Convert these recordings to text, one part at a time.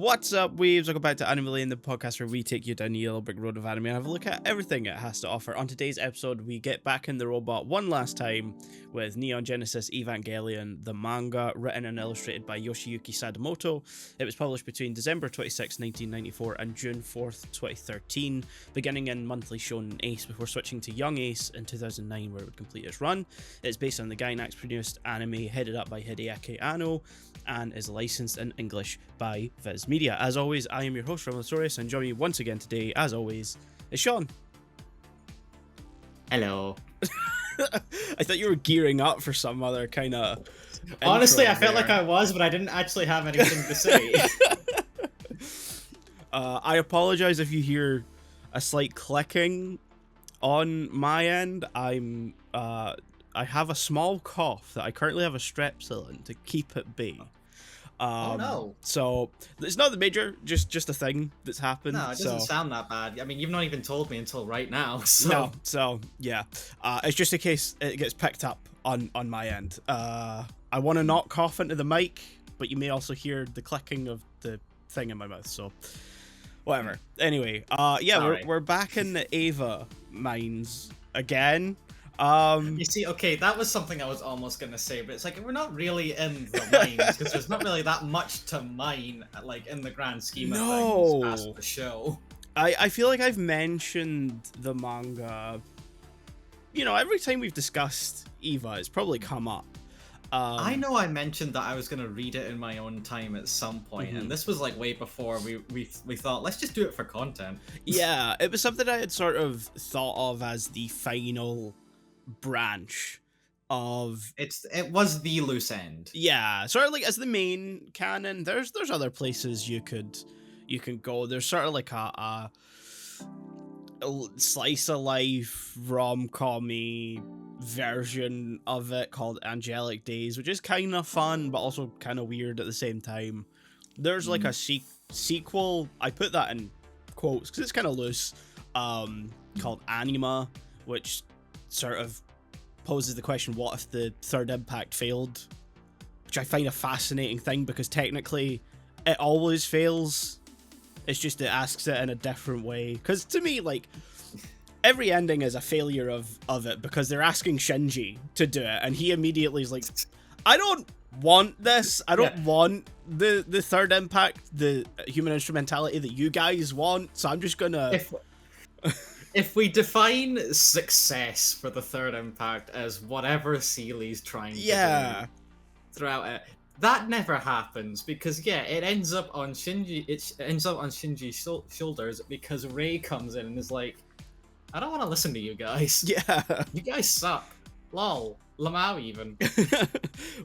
What's up, weebs? Welcome back to Melina, the podcast where we take you down the yellow brick road of anime and have a look at everything it has to offer. On today's episode, we get back in the robot one last time with Neon Genesis Evangelion, the manga, written and illustrated by Yoshiyuki Sadamoto. It was published between December 26, 1994 and June 4th, 2013, beginning in monthly Shaun Ace before switching to Young Ace in 2009 where it would complete its run. It's based on the Gainax-produced anime headed up by Hideaki Anno and is licensed in English by Viz Media. As always, I am your host, Notorious, and joining me once again today, as always, is Shaun. Hello. I thought you were gearing up for some other kind of... Honestly, I felt like I was, but I didn't actually have anything to say. I apologize if you hear a slight clicking on my end. I have a small cough that I currently have a strepsil to keep at bay. Oh no. So it's not the major, just a thing that's happened. No, it doesn't sound that bad. I mean, you've not even told me until right now. So. No, so yeah. It's just in case it gets picked up on my end. I want to not cough into the mic, but you may also hear the clicking of the thing in my mouth, so whatever. Anyway, we're back in the Ava mines again. You see, okay, that was something I was almost gonna say, but it's like we're not really in the mines because there's not really that much to mine, like in the grand scheme of things past the show. I feel like I've mentioned the manga, you know, every time we've discussed Eva, it's probably come up. I know I mentioned that I was gonna read it in my own time at some point, and this was like way before we thought, let's just do it for content. Yeah, it was something I had sort of thought of as the final branch of it was the loose end. Yeah, sort of like as the main canon. There's other places you can go. There's sort of like a slice of life rom-com-y version of it called Angelic Days, which is kind of fun but also kind of weird at the same time. There's like a sequel, I put that in quotes because it's kind of loose, called Anima, which sort of poses the question, what if the third impact failed? Which I find a fascinating thing because technically it always fails. It's just it asks it in a different way. Because to me, like, every ending is a failure of it because they're asking Shinji to do it and he immediately is like, I don't want this. I don't want the third impact, the human instrumentality that you guys want. So I'm just gonna... If we define success for the third impact as whatever Seely's trying to do throughout it, that never happens because it ends up on Shinji. It ends up on Shinji's shoulders because Rei comes in and is like, "I don't want to listen to you guys. Yeah, you guys suck. Lol, Lamau even."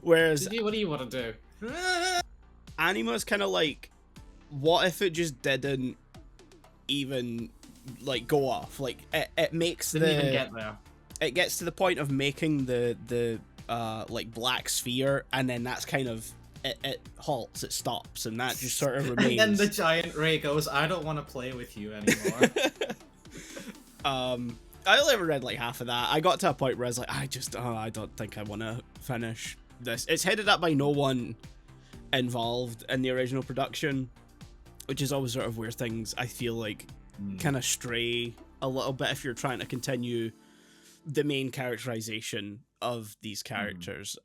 Whereas, what do you want to do? Anima's kind of like, what if it just didn't even like go off? Like it makes Didn't even get there. It gets to the point of making the like black sphere, and then that's kind of it halts, it stops, and that just sort of remains. And then the giant Ray goes, "I don't want to play with you anymore." I only ever read like half of that. I got to a point where I was like, I don't think I want to finish this. It's headed up by no one involved in the original production, which is always sort of where things, I feel like, kind of stray a little bit if you're trying to continue the main characterization of these characters,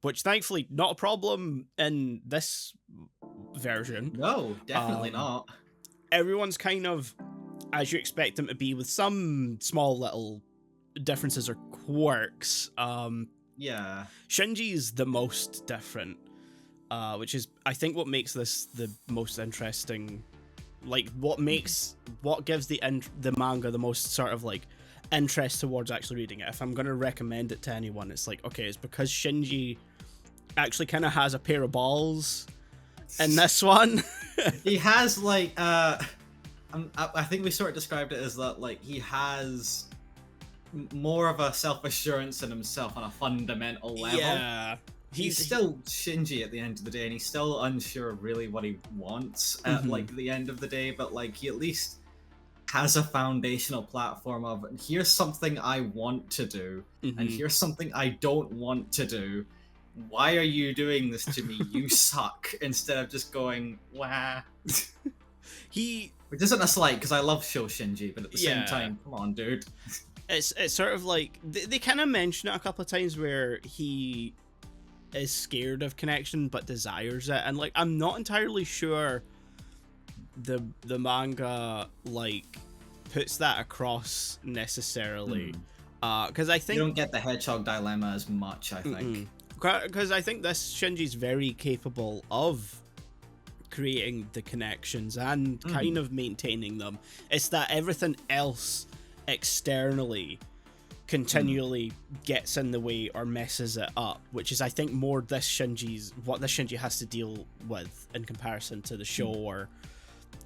which thankfully not a problem in this version. No, definitely not. Everyone's kind of as you expect them to be, with some small little differences or quirks. Shinji's the most different, which is, I think, what makes this the most interesting. Like, what gives the manga the most sort of like interest towards actually reading it. If I'm going to recommend it to anyone, it's like, okay, it's because Shinji actually kind of has a pair of balls in this one. He has like I think we sort of described it as that, like, he has more of a self-assurance in himself on a fundamental level. Yeah. He's still Shinji at the end of the day, and he's still unsure of really what he wants at like the end of the day, but like he at least has a foundational platform of, here's something I want to do, and here's something I don't want to do. why are you doing this to me? You suck. Instead of just going, wah. Which isn't a slight, because I love Show Shinji, but at the same time, come on, dude. It's sort of like, they kind of mention it a couple of times where he is scared of connection but desires it, and like I'm not entirely sure the manga like puts that across necessarily, because I think you don't get the hedgehog dilemma as much. I think because I think this Shinji's very capable of creating the connections and kind of maintaining them. It's that everything else externally continually gets in the way or messes it up, which is I think more what this Shinji has to deal with in comparison to the show. Or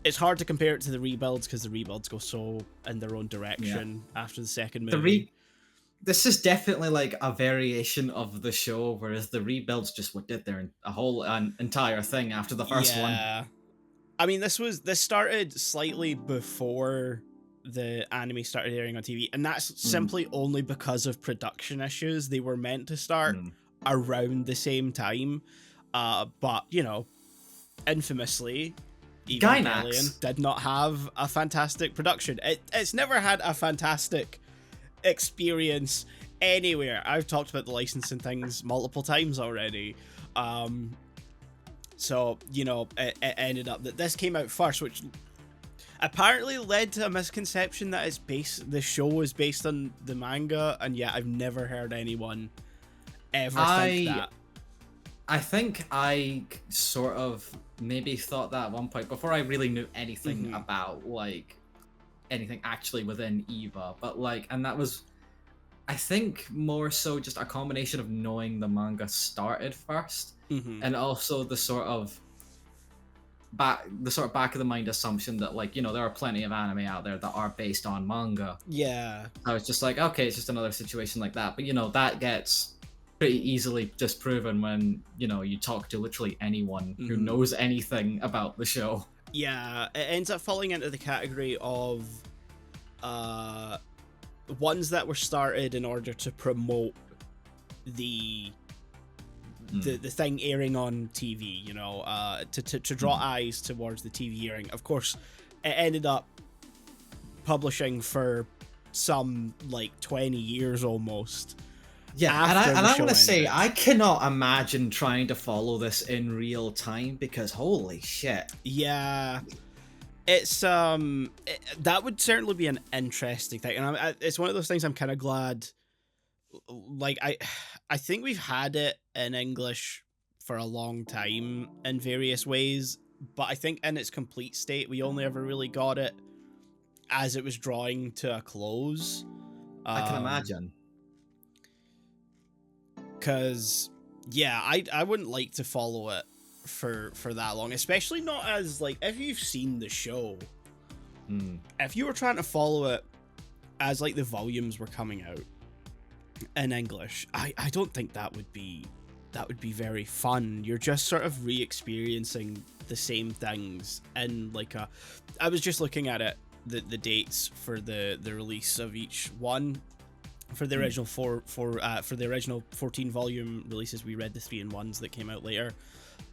it's hard to compare it to the rebuilds because the rebuilds go so in their own direction after the second movie. This is definitely like a variation of the show, whereas the rebuilds just did their entire thing after the first one. I mean, this started slightly before the anime started airing on TV, and that's simply only because of production issues. They were meant to start around the same time, but you know, infamously, Evangelion did not have a fantastic production. It's never had a fantastic experience anywhere. I've talked about the licensing things multiple times already. So, you know, it ended up that this came out first, which apparently led to a misconception that the show was based on the manga, and yet I've never heard anyone ever think that. I think I sort of maybe thought that at one point before I really knew anything about like anything actually within Eva, but like, and that was, I think, more so just a combination of knowing the manga started first, and also the sort of back of the mind assumption that, like, you know, there are plenty of anime out there that are based on manga. Yeah, I was just like, okay, it's just another situation like that, but you know, that gets pretty easily disproven when, you know, you talk to literally anyone who knows anything about the show. Yeah, it ends up falling into the category of ones that were started in order to promote the thing airing on TV, you know, to draw eyes towards the TV airing. Of course, it ended up publishing for some like 20 years almost. Yeah, and I want to say, I cannot imagine trying to follow this in real time, because holy shit. Yeah, it's that would certainly be an interesting thing, and it's one of those things I'm kind of glad. Like I think we've had it in English for a long time in various ways, but I think in its complete state we only ever really got it as it was drawing to a close. I can imagine. Because yeah, I wouldn't like to follow it for that long, especially not as like, if you've seen the show, if you were trying to follow it as like the volumes were coming out in English, I don't think that would be very fun. You're just sort of re-experiencing the same things, and like I was just looking at it, the dates for the release of each one. For the original for the original 14 volume releases, we read the 3-in-1s that came out later.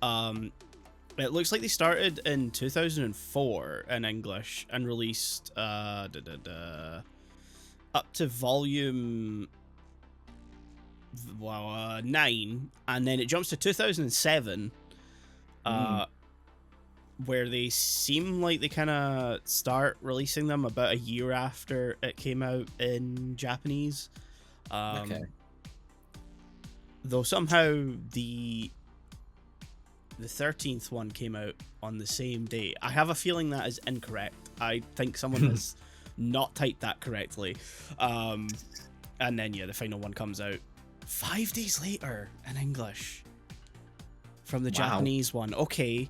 It looks like they started in 2004 in English and released up to volume 9, and then it jumps to 2007, where they seem like they kind of start releasing them about a year after it came out in Japanese. Okay. Though somehow the 13th one came out on the same day. I have a feeling that is incorrect. I think someone has not typed that correctly. And then yeah, the final one comes out 5 days later in English from the Japanese one. Okay.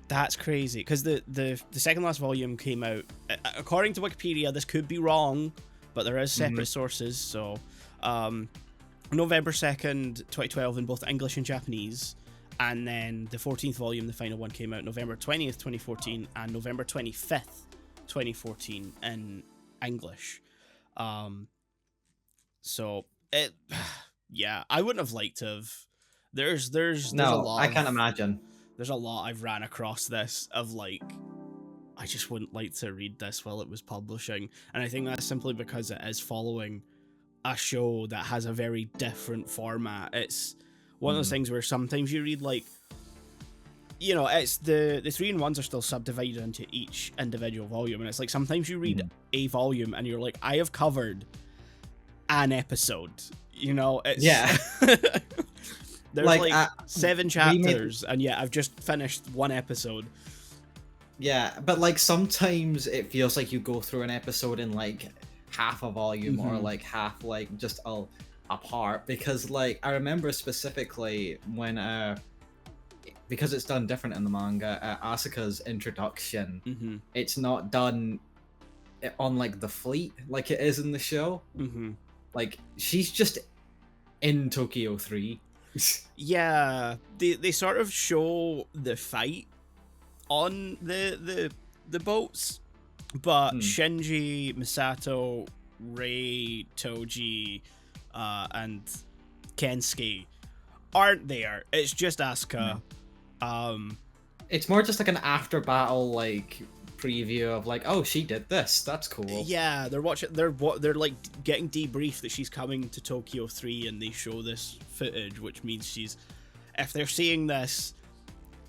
That's crazy, because the second last volume came out, according to Wikipedia, this could be wrong, but there is separate sources, so November 2nd, 2012 in both English and Japanese, and then the 14th volume, the final one, came out November 20th, 2014, and November 25th, 2014 in English. So it, yeah, I wouldn't have liked to have There's a No, lot I of, can't imagine. there's a lot I've ran across this of like, I just wouldn't like to read this while it was publishing, and I think that's simply because it is following a show that has a very different format. It's one of those things where sometimes you read like, you know, it's the 3-in-1s are still subdivided into each individual volume, and it's like sometimes you read a volume and you're like, I have covered an episode, you know, it's Yeah. there's like 7 chapters and yeah, I've just finished one episode. Yeah, but like sometimes it feels like you go through an episode in like half a volume or like half like just a part, because like I remember specifically when because it's done different in the manga, Asuka's introduction, it's not done on like the fleet like it is in the show. Like she's just in Tokyo 3. Yeah, they sort of show the fight on the boats, but Shinji, Misato, Rei, Toji, and Kensuke aren't there. It's just Asuka. It's more just like an after battle like preview of like, oh, she did this. That's cool. Yeah, they're watching. They're like getting debriefed that she's coming to Tokyo 3, and they show this footage, which means she's. If they're seeing this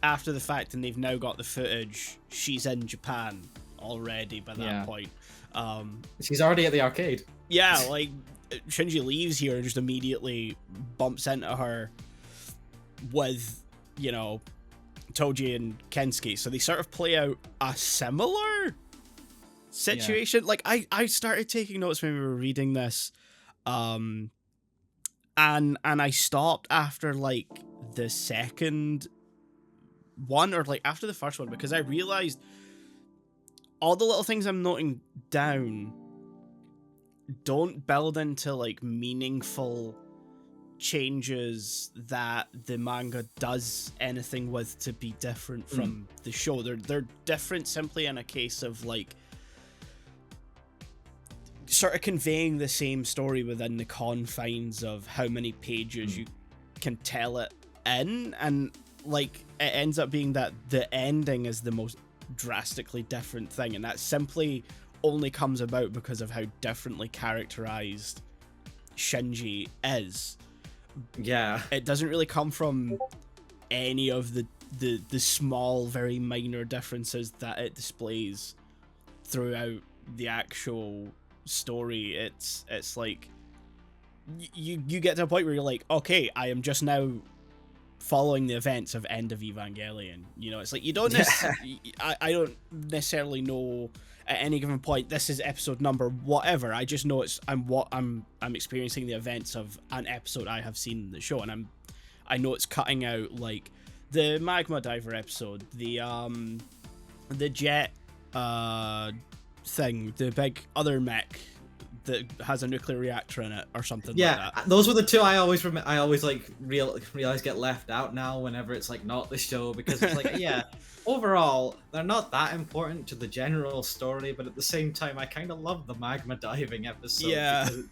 after the fact and they've now got the footage, she's in Japan already by that point. She's already at the arcade. Yeah, like Shinji leaves here and just immediately bumps into her with, you know, Toji and Kensuke. So they sort of play out a similar situation. Yeah. Like I started taking notes when we were reading this, and I stopped after like the second one, or like after the first one, because I realized all the little things I'm noting down don't build into like meaningful changes that the manga does anything with to be different from the show. They're different simply in a case of like sort of conveying the same story within the confines of how many pages you can tell it in, and like it ends up being that the ending is the most drastically different thing, and that simply only comes about because of how differently characterized Shinji is. Yeah, it doesn't really come from any of the small, very minor differences that it displays throughout the actual story. It's like you get to a point where you're like, okay, I am just now following the events of End of Evangelion. You know, it's like you don't I don't necessarily know at any given point this is episode number whatever. I just know I'm experiencing the events of an episode I have seen in the show, and I know it's cutting out like the magma diver episode, the jet thing, the big other mech that has a nuclear reactor in it or something like that. Those were the two I always like realize get left out now whenever it's like not the show, because it's like overall they're not that important to the general story, but at the same time I kind of love the magma diving episode.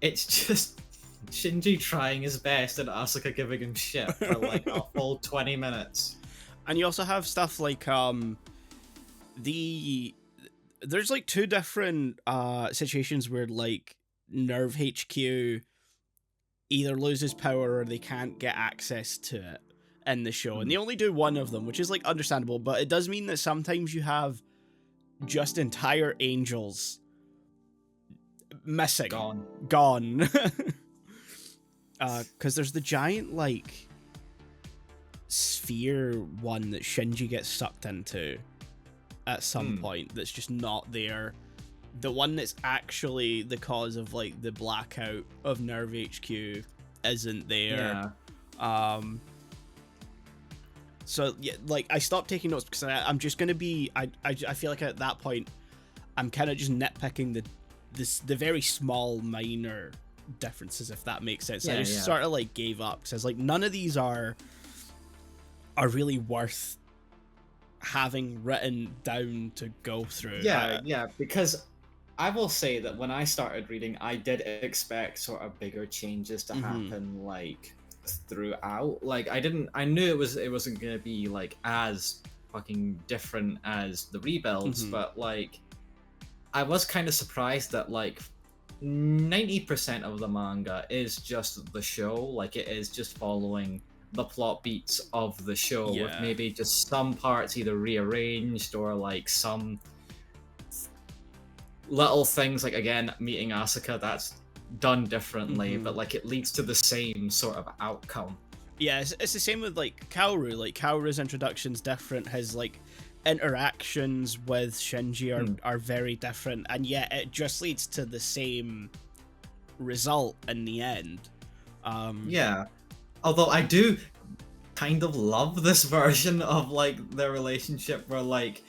It's just Shinji trying his best and Asuka giving him shit for like a full 20 minutes. And you also have stuff like there's like two different situations where like Nerve HQ either loses power or they can't get access to it in the show, and they only do one of them, which is like understandable, but it does mean that sometimes you have just entire angels missing, gone. Because there's the giant like sphere one that Shinji gets sucked into at some point that's just not there. The one that's actually the cause of like the blackout of Nerve HQ isn't there. So yeah, like I stopped taking notes because I'm just gonna be I feel like at that point I'm kind of just nitpicking the very small minor differences, if that makes sense. I just sort of like gave up because I was like, none of these are really worth having written down to go through. Because I will say that when I started reading, I did expect sort of bigger changes to happen, like throughout. Like I knew it wasn't gonna be like as fucking different as the rebuilds, but like I was kind of surprised that like 90% of the manga is just the show. Like it is just following the plot beats of the show with maybe just some parts either rearranged or like some little things, like again meeting Asuka, that's done differently, but like it leads to the same sort of outcome. Yeah, it's the same with like Kaoru. Like Kaoru's introduction's different. His like interactions with Shinji are very different, and yet it just leads to the same result in the end. Yeah, although I do kind of love this version of like their relationship where like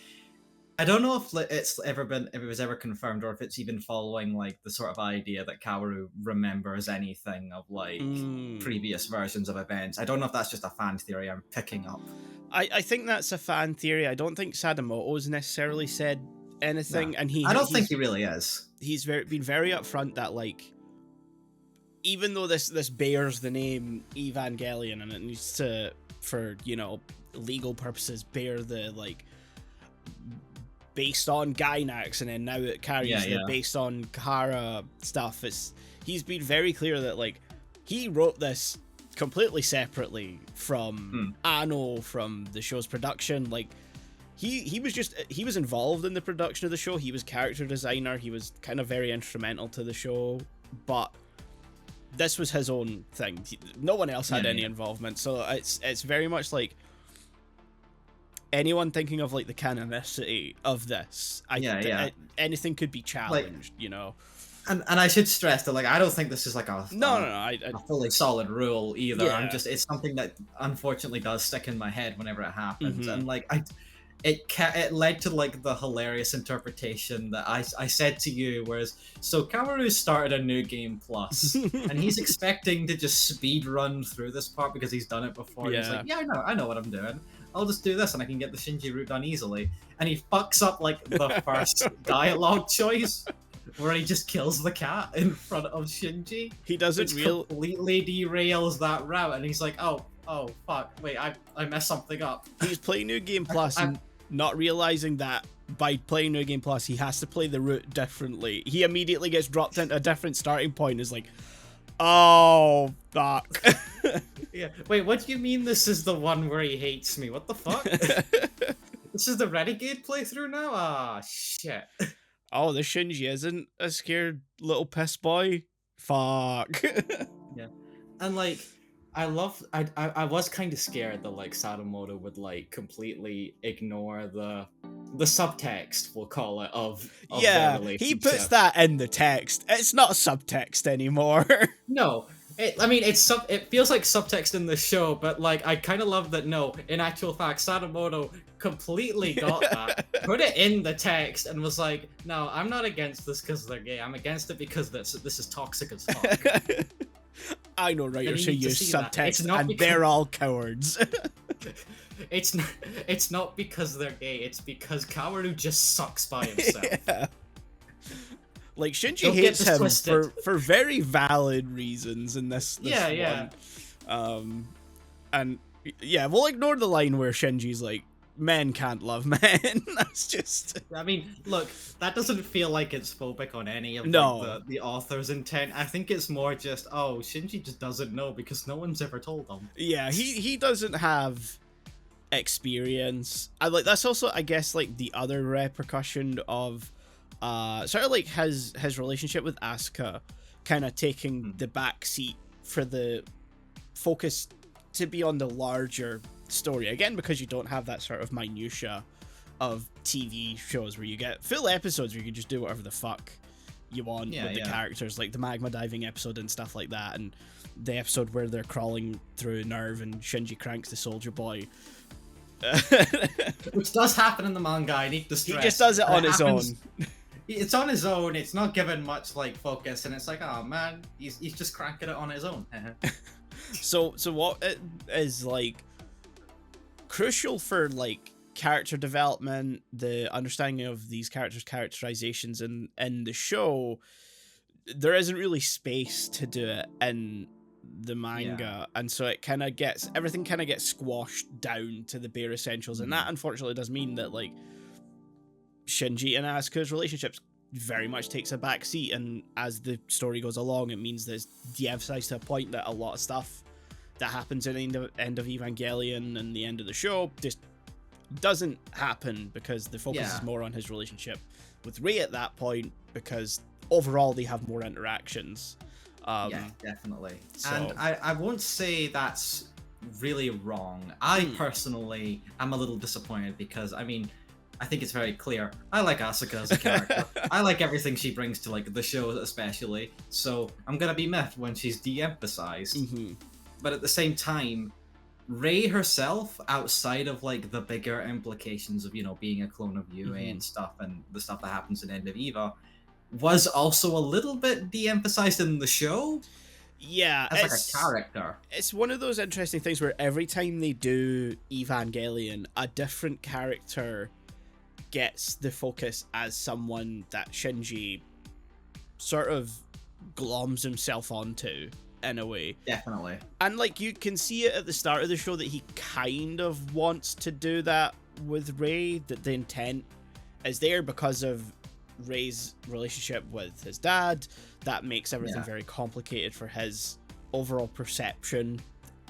I don't know if if it was ever confirmed or if it's even following like the sort of idea that Kaoru remembers anything of like previous versions of events. I don't know if that's just a fan theory I'm picking up. I think that's a fan theory. I don't think Sadamoto's necessarily said anything, and I don't think he really is. He's been very upfront that like, even though this bears the name Evangelion and it needs to, for legal purposes, bear the like based on Gainax, and then now it carries the based on Kara stuff. He's been very clear that like he wrote this completely separately from Anno, from the show's production. Like he was involved in the production of the show. He was character designer. He was kind of very instrumental to the show, but this was his own thing. No one else had any involvement. So it's very much like anyone thinking of like the canonicity of this, anything could be challenged, like, And I should stress that like I don't think this is like a fully solid rule either. Yeah. It's something that unfortunately does stick in my head whenever it happens, and like it led to like the hilarious interpretation that I said to you, whereas so Kaworu started a new game plus and he's expecting to just speed run through this part because he's done it before. He's like, I know what I'm doing. I'll just do this and I can get the Shinji route done easily. And he fucks up like the first dialogue choice where he just kills the cat in front of Shinji. He doesn't completely derails that route, and he's like, oh fuck, wait, I messed something up. He's playing New Game Plus and not realizing that by playing New Game Plus he has to play the route differently. He immediately gets dropped into a different starting point, is like, oh fuck. Yeah. Wait, what do you mean this is the one where he hates me? What the fuck? This is the Renegade playthrough now? Ah, shit. Oh, the Shinji isn't a scared little piss boy? Fuck. Yeah. And like, I was kind of scared that like Sadamoto would like completely ignore the subtext, we'll call it, of their relationship. He puts that in the text. It's not subtext anymore. No. It feels like subtext in the show, but like I kind of love that. No, in actual fact, Sadamoto completely got that, put it in the text, and was like, "No, I'm not against this because they're gay. I'm against it because this is toxic as fuck." I know writers who use subtext, and they're all cowards. It's not because they're gay. It's because Kaworu just sucks by himself. Yeah. Like, Shinji hates him for very valid reasons in this one. And yeah, we'll ignore the line where Shinji's like, men can't love men. That's just... I mean, look, that doesn't feel like it's phobic on any of the author's intent. I think it's more just, Shinji just doesn't know because no one's ever told him. Yeah, he doesn't have experience. That's also, I guess, like, the other repercussion of sort of like his relationship with Asuka kind of taking the back seat for the focus to be on the larger story, again because you don't have that sort of minutia of TV shows where you get full episodes where you can just do whatever the fuck you want with the characters, like the magma diving episode and stuff like that, and the episode where they're crawling through Nerve and Shinji cranks the soldier boy. Which does happen in the manga, I need to stress. He just does it on his own. It's on his own, it's not given much like focus, and it's like, oh man, he's just cranking it on his own. So what it is like crucial for like character development, the understanding of these characters' characterizations in the show, there isn't really space to do it in the manga, and so it kind of gets everything kind of gets squashed down to the bare essentials, and that unfortunately does mean that like Shinji and Asuka's relationships very much takes a back seat, and as the story goes along, it means that it's de-emphasized to a point that a lot of stuff that happens at the end of Evangelion and the end of the show just doesn't happen, because the focus is more on his relationship with Rei at that point, because overall they have more interactions. Yeah, definitely. So... And I won't say that's really wrong. I personally am a little disappointed because, I mean, I think it's very clear. I like Asuka as a character. I like everything she brings to like the show especially. So I'm gonna be miffed when she's de-emphasized. But at the same time, Rei herself, outside of like the bigger implications of, you know, being a clone of Yue and stuff, and the stuff that happens in End of Eva, was also a little bit de-emphasized in the show. Yeah, as like a character. It's one of those interesting things where every time they do Evangelion, a different character gets the focus as someone that Shinji sort of gloms himself onto in a way. Definitely. And like you can see it at the start of the show that he kind of wants to do that with Rei, that the intent is there because of Rei's relationship with his dad. That makes everything very complicated for his overall perception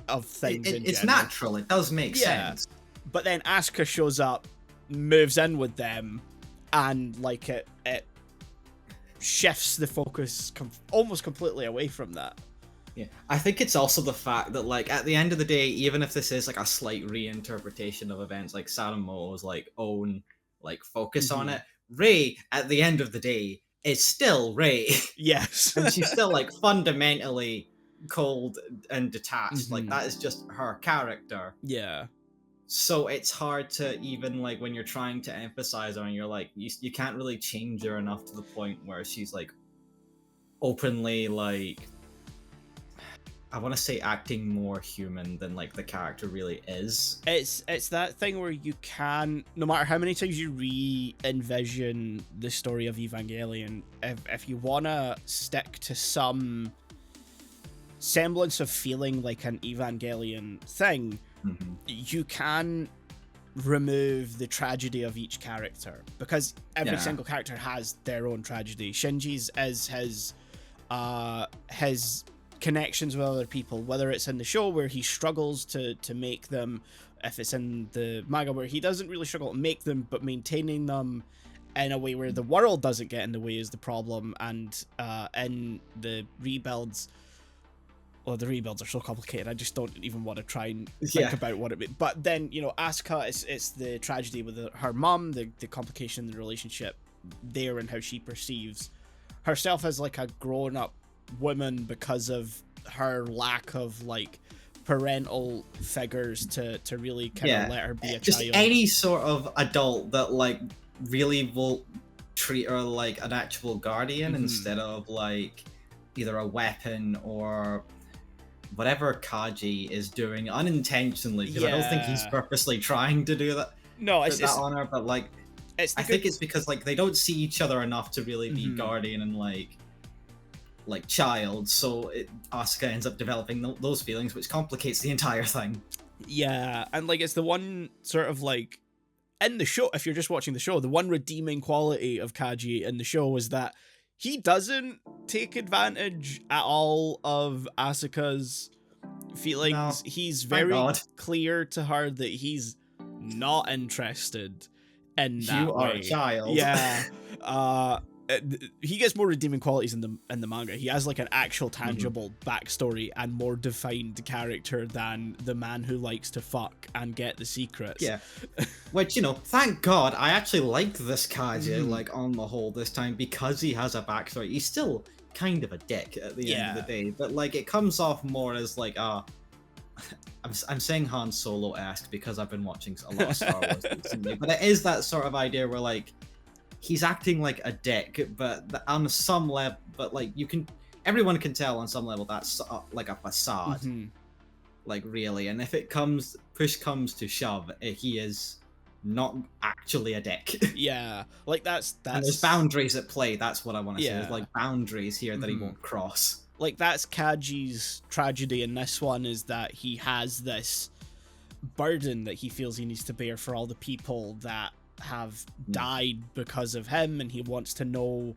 of things. It's natural. It does make sense. But then Asuka shows up, moves in with them, and like it shifts the focus almost completely away from that. Yeah, I think it's also the fact that, like, at the end of the day, even if this is like a slight reinterpretation of events, like Sadamo's like own like focus on it, Rei at the end of the day is still Rei. Yes. And she's still like fundamentally cold and detached. Like that is just her character. Yeah. So it's hard to even like when you're trying to emphasize her and you're like you can't really change her enough to the point where she's like openly like, I want to say acting more human than like the character really is. It's that thing where you can, no matter how many times you re-envision the story of Evangelion, if you want to stick to some semblance of feeling like an Evangelion thing, you can remove the tragedy of each character, because every single character has their own tragedy. Shinji's is his connections with other people, whether it's in the show where he struggles to make them, if it's in the manga where he doesn't really struggle to make them, but maintaining them in a way where the world doesn't get in the way is the problem. And in the rebuilds, well, the rebuilds are so complicated, I just don't even want to try and think about what it means. But then, you know, Asuka, it's the tragedy with her mum, the complication in the relationship there, and how she perceives herself as like a grown-up woman because of her lack of like parental figures to really kind of let her be a just child. Any sort of adult that like really will treat her like an actual guardian instead of like either a weapon or whatever Kaji is doing unintentionally, because I don't think he's purposely trying to do that. No, it's on her, but like I think it's because like they don't see each other enough to really be guardian and like child, so Asuka ends up developing those feelings, which complicates the entire thing. Yeah, and like it's the one sort of like in the show, if you're just watching the show, the one redeeming quality of Kaji in the show is that he doesn't take advantage at all of Asuka's feelings. No, he's very clear to her that he's not interested in that You are a child. Yeah. He gets more redeeming qualities in the manga. He has like an actual tangible backstory and more defined character than the man who likes to fuck and get the secrets. Yeah. Which, you know, thank God, I actually like this Kaji, like, on the whole this time, because he has a backstory. He's still kind of a dick at the end of the day, but like it comes off more as like I'm saying Han Solo-esque because I've been watching a lot of Star Wars recently, but it is that sort of idea where like he's acting like a dick, but on some level, but like everyone can tell on some level that's like a facade, like really. And if push comes to shove, he is not actually a dick. Yeah, like that's and there's boundaries at play. That's what I want to say. There's like boundaries here that he won't cross. like that's Kaji's tragedy in this one, is that he has this burden that he feels he needs to bear for all the people that have died because of him, and he wants to know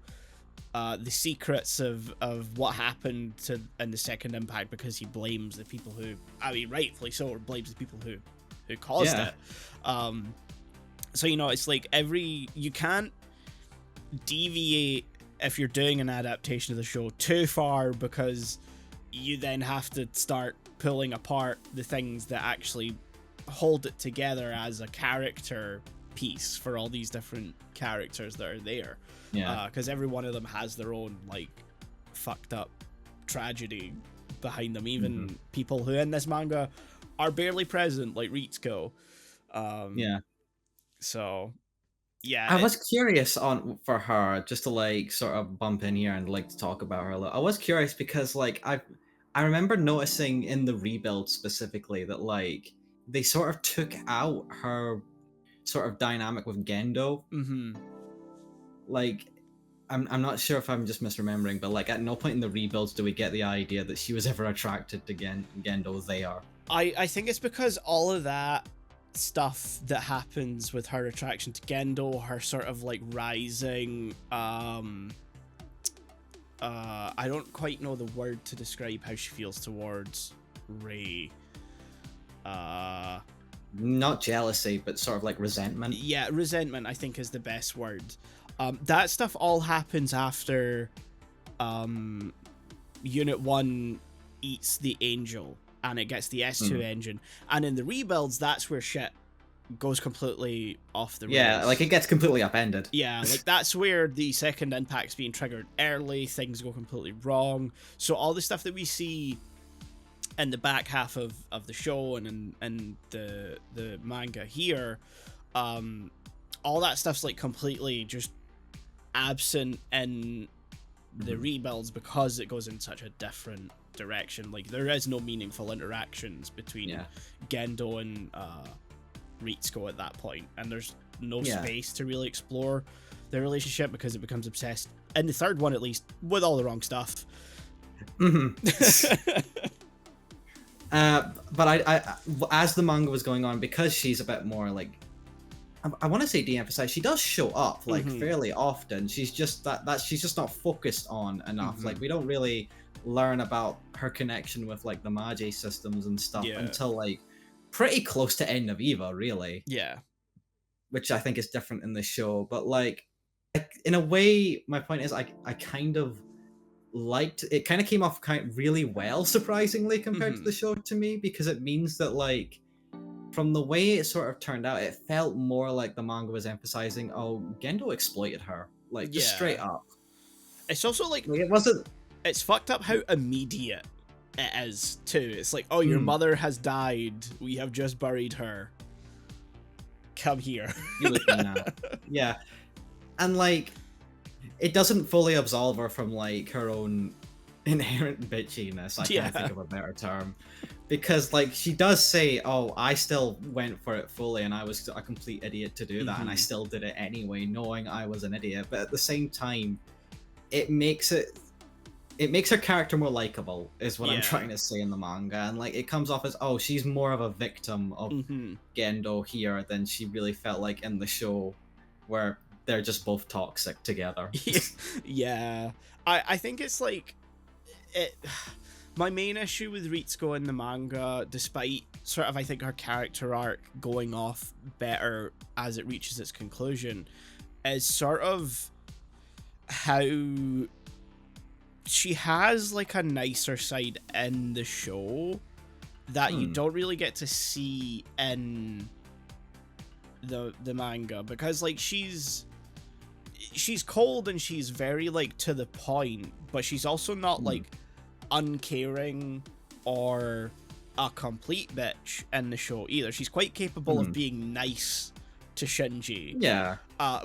the secrets of what happened in the second impact, because he blames the people who, I mean, rightfully so, blames the people who caused it. So, you know, it's like you can't deviate if you're doing an adaptation of the show too far, because you then have to start pulling apart the things that actually hold it together as a character piece for all these different characters that are there. Because every one of them has their own, like, fucked up tragedy behind them. Even people who in this manga are barely present, like Ritsuko. So, yeah. I was curious for her, just to like sort of bump in here and like to talk about her a little. I was curious because like I remember noticing in the rebuild specifically that like they sort of took out her sort of dynamic with Gendo. Like I'm not sure if I'm just misremembering, but like at no point in the rebuilds do we get the idea that she was ever attracted to Gendo there. I think it's because all of that stuff that happens with her attraction to Gendo, her sort of like rising, I don't quite know the word to describe how she feels towards Rei. Not jealousy, but sort of like resentment. Yeah, resentment, I think, is the best word. That stuff all happens after Unit 1 eats the angel and it gets the S2 engine. And in the rebuilds, that's where shit goes completely off the rails. Yeah, like it gets completely upended. Yeah, like that's where the second impact's being triggered early, things go completely wrong. So all the stuff that we see in the back half of the show and the manga here, all that stuff's like completely just absent in the rebuilds because it goes in such a different direction. Like there is no meaningful interactions between Gendo and Ritsuko at that point, and there's no space to really explore their relationship because it becomes obsessed in the third one, at least, with all the wrong stuff. But I as the manga was going on, because she's a bit more like, I want to say de-emphasized, she does show up like fairly often. She's just that she's just not focused on enough. Like we don't really learn about her connection with like the Magi systems and stuff until like pretty close to end of Eva, really. Which I think is different in the show. But like in a way, my point is I kind of liked it. Kind of came off really well, surprisingly, compared to the show to me, because it means that like from the way it sort of turned out, it felt more like the manga was emphasizing, oh, Gendo exploited her, like just straight up. It's also like it wasn't. It's fucked up how immediate it is too. It's like, oh, your mother has died. We have just buried her. Come here. Yeah, and like it doesn't fully absolve her from like her own inherent bitchiness. I can't think of a better term. Because, like, she does say, oh, I still went for it fully, and I was a complete idiot to do that, and I still did it anyway, knowing I was an idiot. But at the same time, it makes her character more likable, is what I'm trying to say in the manga. And, like, it comes off as, oh, she's more of a victim of Gendo here than she really felt like in the show, where they're just both toxic together. I think it's, like... My main issue with Ritsuko in the manga, despite sort of, I think, her character arc going off better as it reaches its conclusion, is sort of how she has, like, a nicer side in the show that you don't really get to see in the manga, because, like, she's cold and she's very, like, to the point, but she's also not, like, uncaring or a complete bitch in the show either. She's quite capable of being nice to Shinji.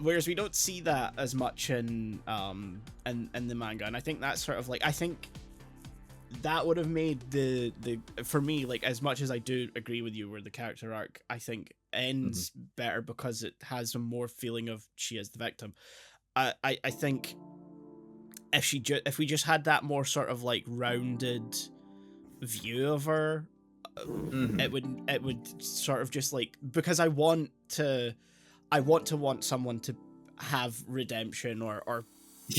Whereas we don't see that as much in the manga, and I think that's sort of like, I think that would have made the for me, like, as much as I do agree with you where the character arc, I think, ends better because it has a more feeling of she is the victim. I think if we just had that more sort of like rounded view of her, it would sort of just like, because I want to want someone to have redemption or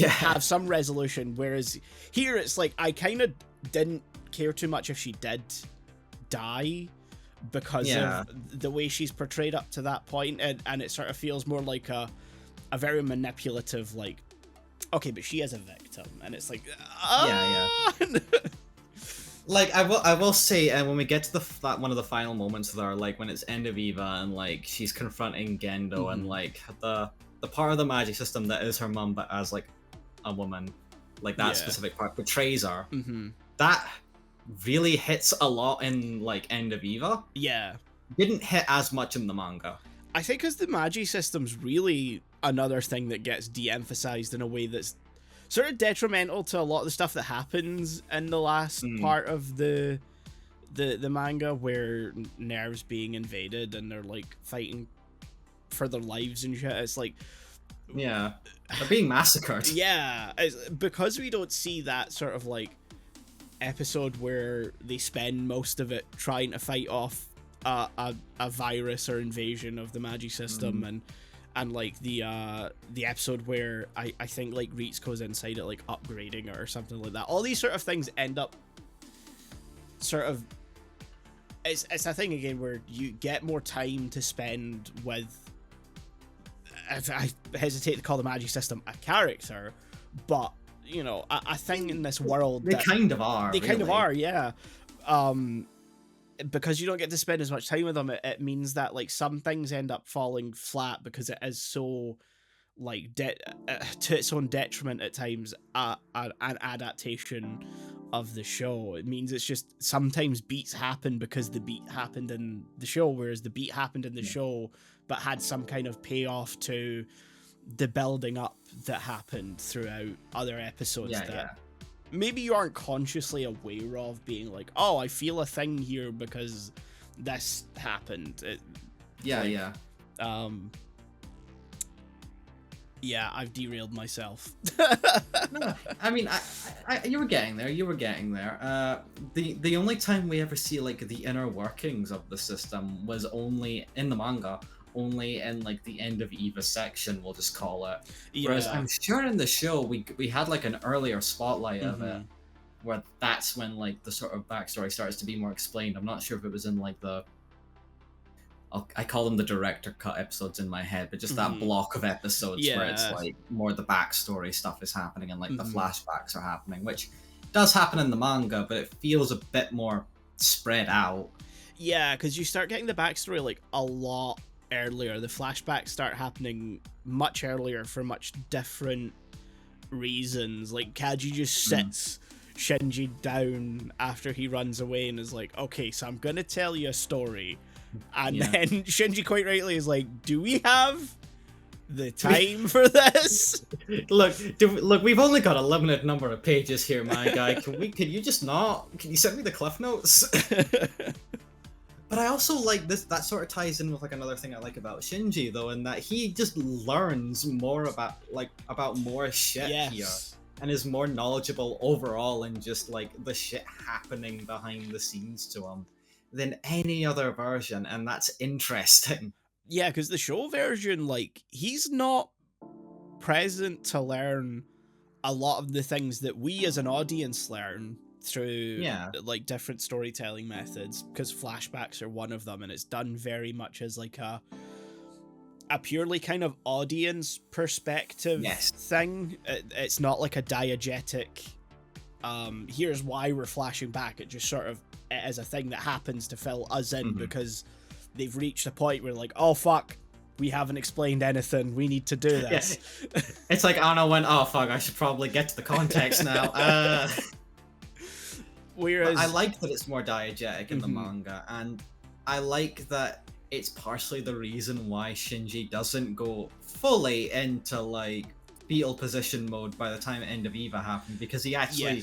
have some resolution, whereas here it's like I kind of didn't care too much if she did die because of the way she's portrayed up to that point, and it sort of feels more like a very manipulative, like, okay, but she is a victim, and it's like Like I will say, and when we get to one of the final moments there, like when it's end of Eva and like she's confronting Gendo and like the part of the magic system that is her mum, but as like a woman, like that specific part betrays her. That really hits a lot in like end of Eva. Didn't hit as much in the manga. I think because the magi system's really another thing that gets de-emphasized in a way that's sort of detrimental to a lot of the stuff that happens in the last part of the manga, where Nerve's being invaded and they're like fighting for their lives and shit. It's like, they're being massacred. It's because we don't see that sort of like episode where they spend most of it trying to fight off a virus or invasion of the magi system, and like the episode where I think like Ritsuko's inside it, like upgrading it or something like that. All these sort of things end up sort of, it's a thing again where you get more time to spend with, I hesitate to call the magi system a character, but you know, I think in this world they kind of are. They kind of are, yeah. Because you don't get to spend as much time with them, it means that like some things end up falling flat because it is so like to its own detriment at times an adaptation of the show. It means it's just sometimes beats happen because the beat happened in the show, whereas the beat happened in the show but had some kind of payoff to the building up that happened throughout other episodes maybe you aren't consciously aware of, being like, oh, I feel a thing here because this happened. I've derailed myself. No, I mean, you were getting there. The only time we ever see like the inner workings of the system was only in the manga, only in like the end of Eva section, we'll just call it. Whereas I'm sure in the show we had like an earlier spotlight of it, where that's when like the sort of backstory starts to be more explained. I'm not sure if it was in like I call them the director cut episodes in my head, but just that block of episodes where it's like more the backstory stuff is happening and like the flashbacks are happening, which does happen in the manga, but it feels a bit more spread out. Yeah, because you start getting the backstory like a lot earlier. The flashbacks start happening much earlier for much different reasons. Like Kaji just sits Shinji down after he runs away and is like, okay, so I'm gonna tell you a story, and then Shinji quite rightly is like, do we have the time for this? Look, we've only got a limited number of pages here, my guy. Can you just not? Can you send me the cliff notes? But I also like this. That sort of ties in with like another thing I like about Shinji, though, in that he just learns more about more shit here, and is more knowledgeable overall in just like the shit happening behind the scenes to him than any other version, and that's interesting. Yeah, because the show version, like, he's not present to learn a lot of the things that we as an audience learn through like different storytelling methods, because flashbacks are one of them, and it's done very much as like a purely kind of audience perspective thing. It's not like a diegetic here's why we're flashing back. It just sort of is a thing that happens to fill us in because they've reached a point where like, oh fuck, we haven't explained anything, we need to do this. It's like Anna went, oh fuck, I should probably get to the context now. Whereas I like that it's more diegetic in the manga, and I like that it's partially the reason why Shinji doesn't go fully into like fetal position mode by the time End of Eva happened, because he actually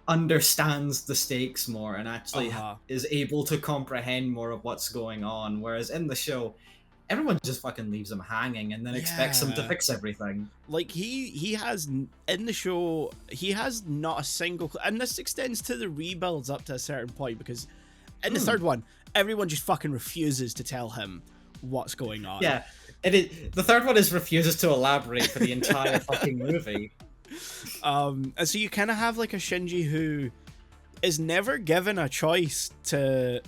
understands the stakes more and actually is able to comprehend more of what's going on. Whereas in the show, everyone just fucking leaves him hanging and then expects him to Yeah. fix everything. Like he has in the show, he has not a single, and this extends to the rebuilds up to a certain point, because in the third one, everyone just fucking refuses to tell him what's going on. Yeah, the third one is refuses to elaborate for the entire fucking movie. And so you kind of have like a Shinji who is never given a choice to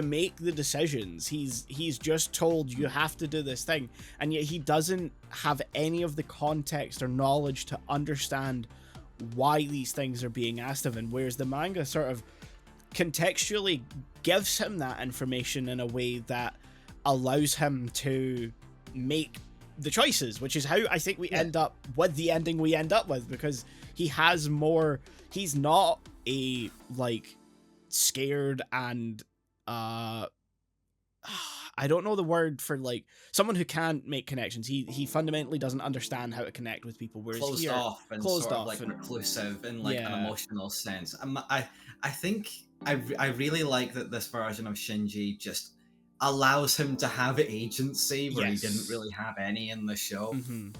make the decisions. He's just told you have to do this thing, and yet he doesn't have any of the context or knowledge to understand why these things are being asked of him, whereas the manga sort of contextually gives him that information in a way that allows him to make the choices, which is how I think we end up with the ending we end up with, because he has more, he's not a like scared and I don't know the word for like someone who can't make connections. He fundamentally doesn't understand how to connect with people, whereas Closed here, off and closed sort of off like and, reclusive in like an Yeah. emotional sense. I think I really like that this version of Shinji just allows him to have agency where Yes. he didn't really have any in the show. Mhm.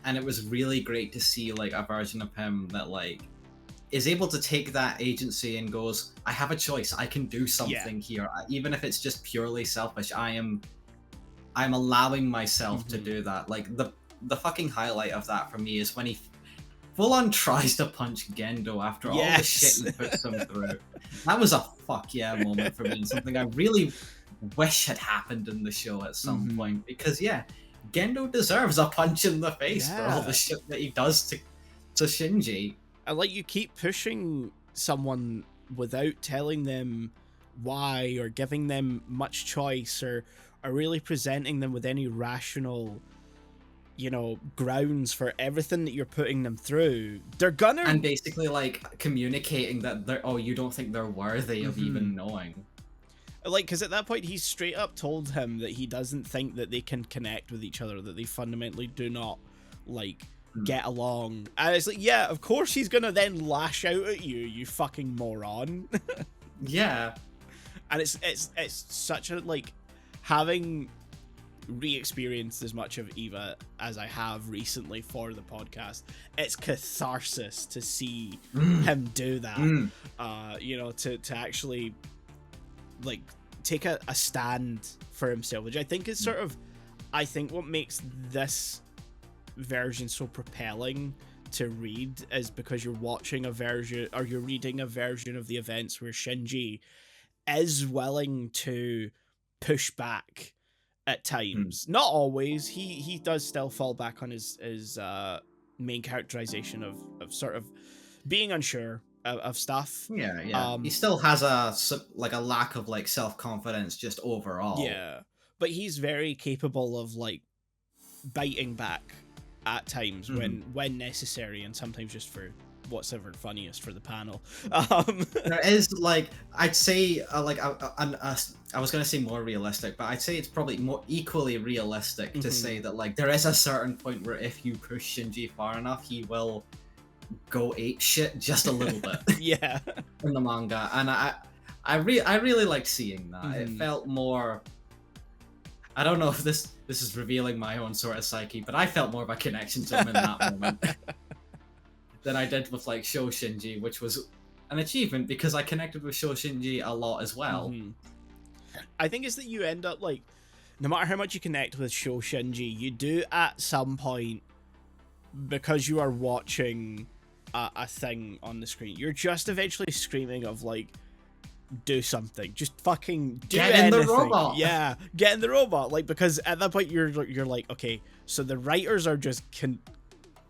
And it was really great to see like a version of him that like is able to take that agency and goes, I have a choice, I can do something here, even if it's just purely selfish. I'm allowing myself to do that. Like the fucking highlight of that for me is when he full on tries to punch Gendo after all the shit he puts him through. That was a fuck yeah moment for me, and something I really wish had happened in the show at some point, because Gendo deserves a punch in the face for all the shit that he does to Shinji. And like, you keep pushing someone without telling them why or giving them much choice or really presenting them with any rational, you know, grounds for everything that you're putting them through. They're gonna, and basically like communicating that you don't think they're worthy of even knowing. Like, because at that point he's straight up told him that he doesn't think that they can connect with each other, that they fundamentally do not like get along. And it's like, yeah, of course he's gonna then lash out at you, you fucking moron. Yeah. And it's such a, like, having re-experienced as much of Eva as I have recently for the podcast, it's catharsis to see him do that. You know, to actually like take a stand for himself, which I think is sort of, I think what makes this version so propelling to read is because you're watching a version, or you're reading a version of the events where Shinji is willing to push back at times. Not always. He does still fall back on his main characterization of sort of being unsure of stuff. Yeah. He still has a lack of like self-confidence just overall. Yeah, but he's very capable of like biting back at times when necessary, and sometimes just for what's ever funniest for the panel. There is like, I'd say I was gonna say more realistic, but I'd say it's probably more equally realistic to say that like there is a certain point where if you push Shinji far enough, he will go ape shit just a little bit. Yeah, in the manga, and I really liked seeing that. It felt more, I don't know if this is revealing my own sort of psyche, but I felt more of a connection to him in that moment than I did with like Sho Shinji, which was an achievement because I connected with Sho Shinji a lot as well. I think it's that you end up like, no matter how much you connect with Sho Shinji, you do at some point, because you are watching a thing on the screen, you're just eventually screaming of like, do something, just fucking do Get anything. in the robot. Yeah, get in the robot. Like, because at that point you're like, okay, so the writers are just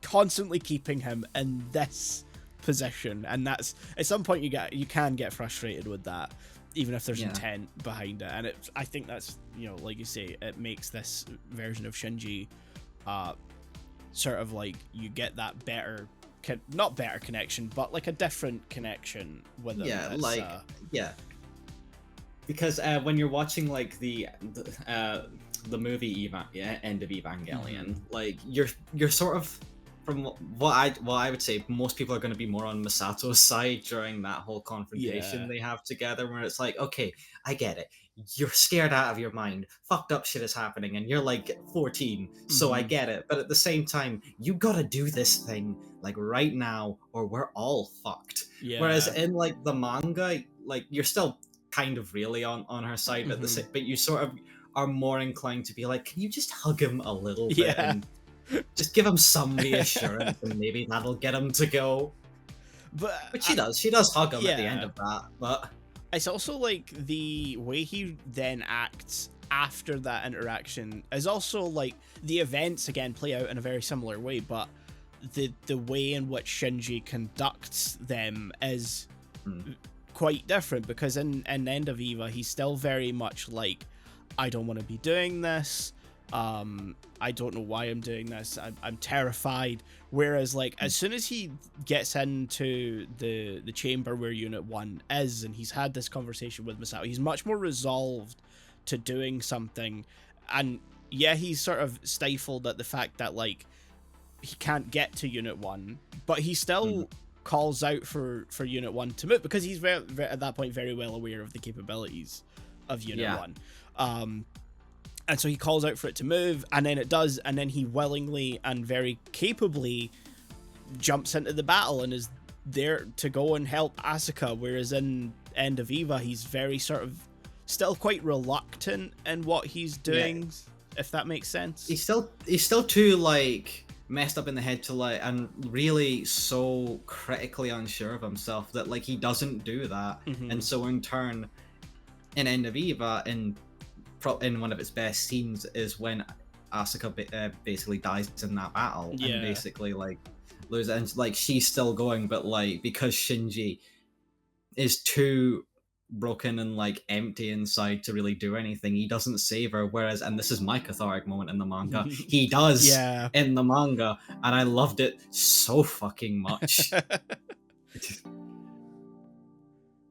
constantly keeping him in this position, and that's at some point you can get frustrated with that, even if there's intent behind it. And I think that's, you know, like you say, it makes this version of Shinji sort of like, you get that better, not better connection, but like a different connection with him. Because when you're watching like the movie end of Evangelion, like you're sort of from what I would say, most people are going to be more on Misato's side during that whole confrontation they have together, where it's like, okay, I get it. You're scared out of your mind. Fucked up shit is happening, and you're like 14, so I get it. But at the same time, you gotta do this thing like right now, or we're all fucked. Yeah. Whereas in like the manga, like you're still kind of really on her side, but you sort of are more inclined to be like, can you just hug him a little bit and just give him some reassurance, and maybe that'll get him to go. But she does. She does hug him at the end of that. But it's also like the way he then acts after that interaction is also like the events again play out in a very similar way, but the way in which Shinji conducts them is quite different, because in End of Eva he's still very much like, I don't want to be doing this. I don't know why I'm doing this. I'm terrified. Whereas, like, as soon as he gets into the chamber where Unit 1 is, and he's had this conversation with Misato, he's much more resolved to doing something. And yeah, he's sort of stifled at the fact that, like, he can't get to Unit 1, but he still calls out for Unit 1 to move, because he's very, at that point very well aware of the capabilities of Unit 1. And so he calls out for it to move, and then it does, and then he willingly and very capably jumps into the battle and is there to go and help Asuka, whereas in End of Eva, he's very sort of still quite reluctant in what he's doing, if that makes sense. He's still too, like, messed up in the head to, like, and really so critically unsure of himself that, like, he doesn't do that. And so in turn, in End of Eva, in one of its best scenes is when Asuka basically dies in that battle and basically like loses, and like she's still going, but like because Shinji is too broken and like empty inside to really do anything, he doesn't save her. Whereas, and this is my cathartic moment in the manga, he does in the manga, and I loved it so fucking much.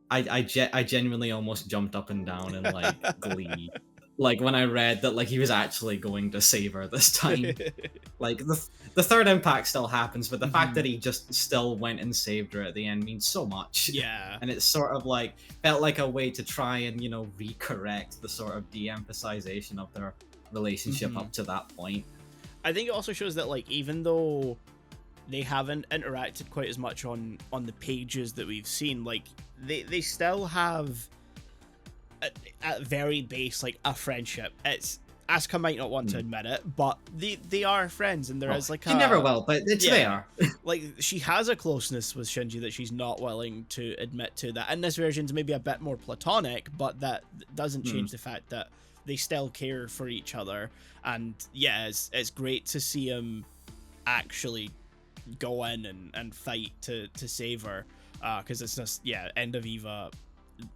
I genuinely almost jumped up and down in like glee. Like when I read that like he was actually going to save her this time. Like the third impact still happens, but the fact that he just still went and saved her at the end means so much. Yeah. And it's sort of like felt like a way to try and, you know, recorrect the sort of de-emphasization of their relationship up to that point. I think it also shows that like even though they haven't interacted quite as much on the pages that we've seen, like they still have at very base like a friendship. It's Asuka might not want to admit it, but they are friends, and there is like she never will, but it's there. Like she has a closeness with Shinji that she's not willing to admit to. That in this version is maybe a bit more platonic, but that doesn't change the fact that they still care for each other. And yeah, it's great to see him actually go in and fight to save her, because it's just End of Eva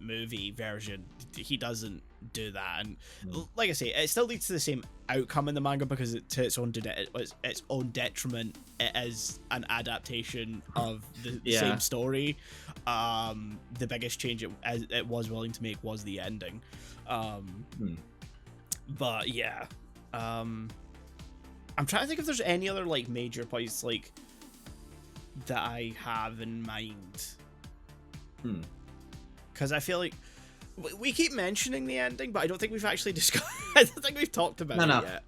movie version, he doesn't do that. And like I say, it still leads to the same outcome in the manga, because to its own detriment, it is an adaptation of the same story. The biggest change it was willing to make was the ending. But yeah, I'm trying to think if there's any other like major points like that I have in mind. Because I feel like we keep mentioning the ending, but I don't think we've actually discussed. I don't think we've talked about it yet.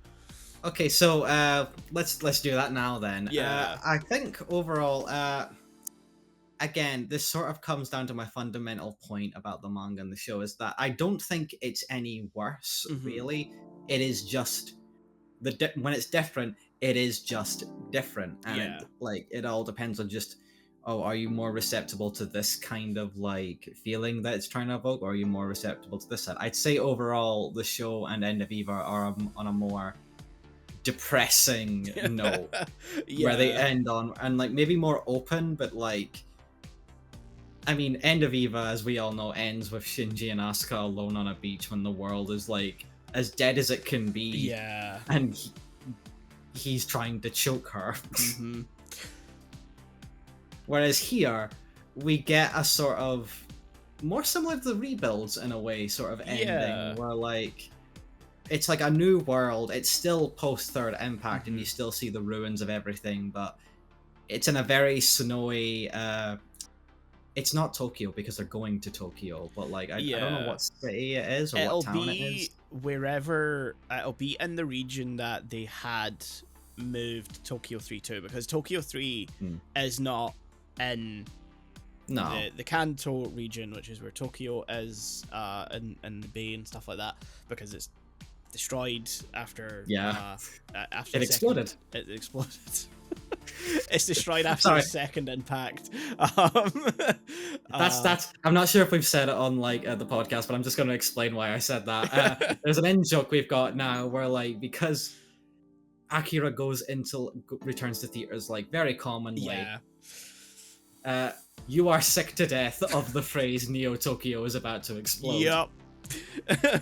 Okay, so let's do that now then. Yeah. I think overall, again, this sort of comes down to my fundamental point about the manga and the show, is that I don't think it's any worse. Really, it is just when it's different, it is just different, and it all depends on just. Oh, are you more receptible to this kind of like feeling that it's trying to evoke, or are you more receptible to this side? I'd say overall the show and End of Eva are on a more depressing note, where they end on, and like maybe more open, but like, I mean, End of Eva, as we all know, ends with Shinji and Asuka alone on a beach when the world is like as dead as it can be. Yeah. And he's trying to choke her. Whereas here, we get a sort of more similar to the Rebuilds in a way, sort of ending, where like it's like a new world. It's still post Third Impact, and you still see the ruins of everything, but it's in a very snowy. It's not Tokyo because they're going to Tokyo, but like I don't know what city it is or what town it is. Wherever it'll be in the region that they had moved Tokyo 3 to, because Tokyo 3 is not in the Kanto region, which is where Tokyo is, in the bay and stuff like that, because it's destroyed after after it exploded. It exploded. It's destroyed after the second impact. That's. I'm not sure if we've said it on like the podcast, but I'm just going to explain why I said that. There's an in joke we've got now where like because Akira returns to theaters like very commonly. Yeah. You are sick to death of the phrase Neo Tokyo is about to explode. Yep.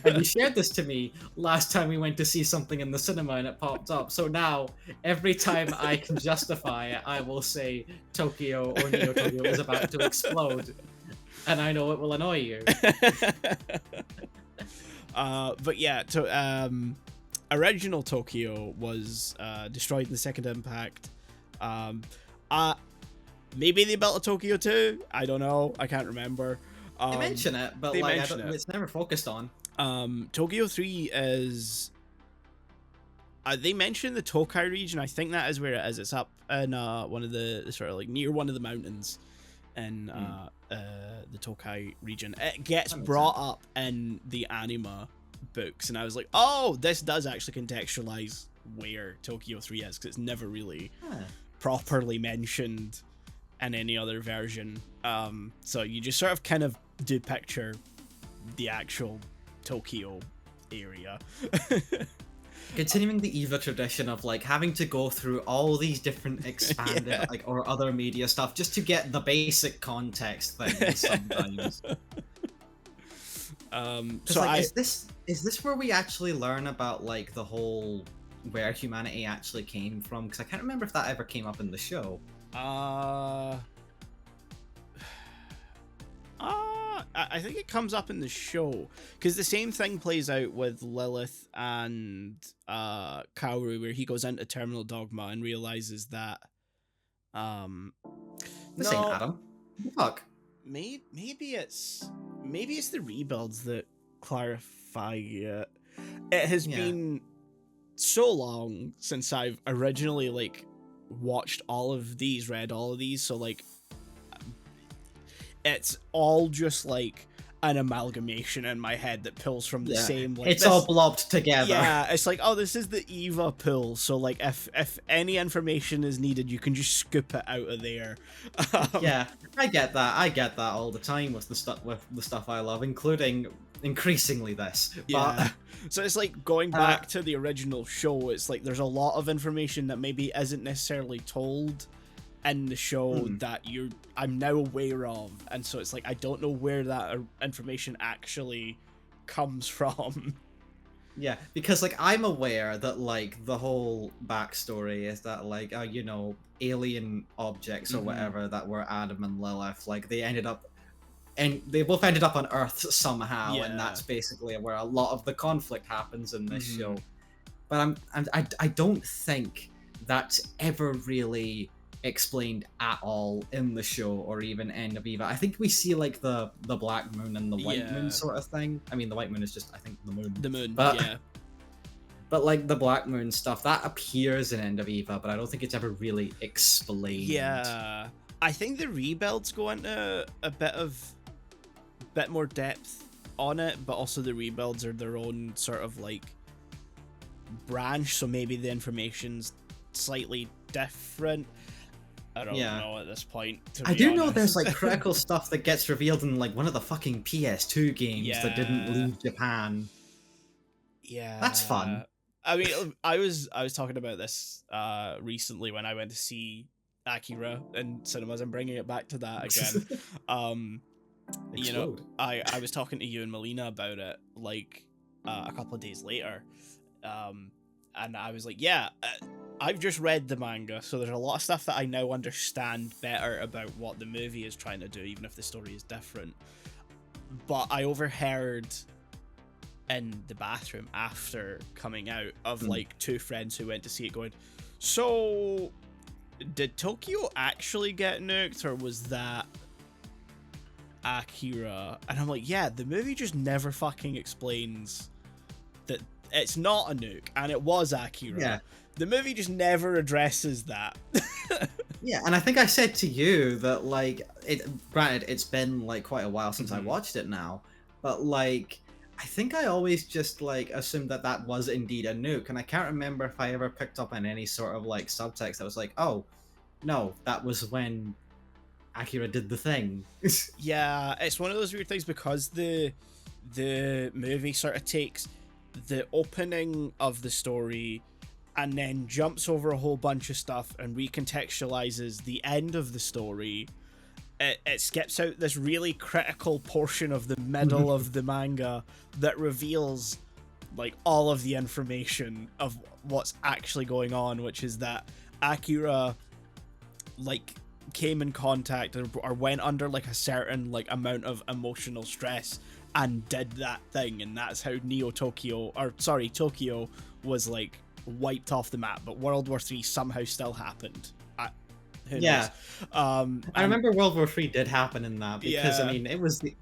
And you shared this to me last time we went to see something in the cinema and it popped up. So now, every time I can justify it, I will say Tokyo or Neo Tokyo is about to explode. And I know it will annoy you. But yeah, original Tokyo was destroyed in the second impact. Maybe they built a Tokyo 2? I don't know. I can't remember. They mention it, but like it's never focused on. Tokyo 3 is... they mention the Tokai region. I think that is where it is. It's up in one of the sort of like near one of the mountains in the Tokai region. It gets brought up in the anima books, and I was like, oh, this does actually contextualize where Tokyo 3 is, because it's never really properly mentioned in any other version. So you just sort of kind of do picture the actual Tokyo area. Continuing the EVA tradition of like having to go through all these different expanded like or other media stuff just to get the basic context things sometimes. So like, is this where we actually learn about like the whole where humanity actually came from? Because I can't remember if that ever came up in the show. I think it comes up in the show, because the same thing plays out with Lilith and Kaoru, where he goes into Terminal Dogma and realizes that This ain't Adam. Fuck. Maybe it's the rebuilds that clarify it. It has been so long since I've originally like watched all of these, read all of these, so like it's all just like an amalgamation in my head that pulls from the same like it's all blobbed together. Yeah, it's like, oh, this is the EVA pool, so like if any information is needed, you can just scoop it out of there. Yeah, I get that all the time with the stuff I love, including increasingly this. Yeah. So it's like going back to the original show, it's like there's a lot of information that maybe isn't necessarily told in the show that I'm now aware of, and so it's like I don't know where that information actually comes from. Yeah, because like I'm aware that like the whole backstory is that like you know, alien objects or whatever that were Adam and Lilith, like they both ended up on Earth somehow, and that's basically where a lot of the conflict happens in this show. But I don't think that's ever really explained at all in the show or even End of Eva. I think we see like the black moon and the white moon sort of thing. I mean, the white moon is just, I think, the moon. The moon, But like the black moon stuff, that appears in End of Eva, but I don't think it's ever really explained. Yeah. I think the rebuilds go into a bit more depth on it, but also the rebuilds are their own sort of like branch, so maybe the information's slightly different. I don't know at this point. I do know there's like critical stuff that gets revealed in like one of the fucking PS2 games that didn't leave Japan. Yeah, that's fun. I mean, I was talking about this recently when I went to see Akira in cinemas. I'm bringing it back to that again. You know, I was talking to you and Melina about it like a couple of days later, and I was like, I've just read the manga, so there's a lot of stuff that I now understand better about what the movie is trying to do, even if the story is different. But I overheard in the bathroom after coming out of like two friends who went to see it going, so did Tokyo actually get nuked, or was that Akira? And I'm like, yeah, the movie just never fucking explains that it's not a nuke, and it was Akira. Yeah. The movie just never addresses that. Yeah, and I think I said to you that, like, granted, it's been, like, quite a while since I watched it now, but, like, I think I always just, like, assumed that that was indeed a nuke, and I can't remember if I ever picked up on any sort of, like, subtext that was like, oh, no, that was when Akira did the thing. Yeah, it's one of those weird things, because the movie sort of takes the opening of the story and then jumps over a whole bunch of stuff and recontextualizes the end of the story. It skips out this really critical portion of the middle of the manga that reveals, like, all of the information of what's actually going on, which is that Akira, like, came in contact or went under, like, a certain, like, amount of emotional stress and did that thing, and that's how Tokyo was, like, wiped off the map, but World War III somehow still happened. Yeah. I remember World War III did happen in that, because, Yeah. I mean, it was the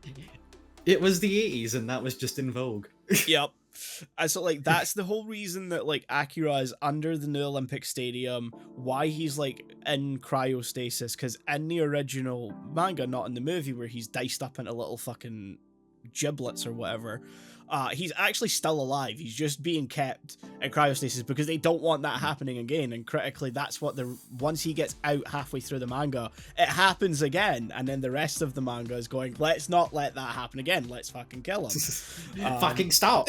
80s, and that was just in vogue. Yep. And so, like, that's the whole reason that, like, Akira is under the new Olympic Stadium, why he's, like, in cryostasis, because in the original manga, not in the movie, where he's diced up into little fucking giblets or whatever, he's actually still alive. He's just being kept in cryostasis because they don't want that happening again. And critically, that's what once he gets out halfway through the manga, it happens again. And then the rest of the manga is going, let's not let that happen again. Let's fucking kill him. Fucking stop.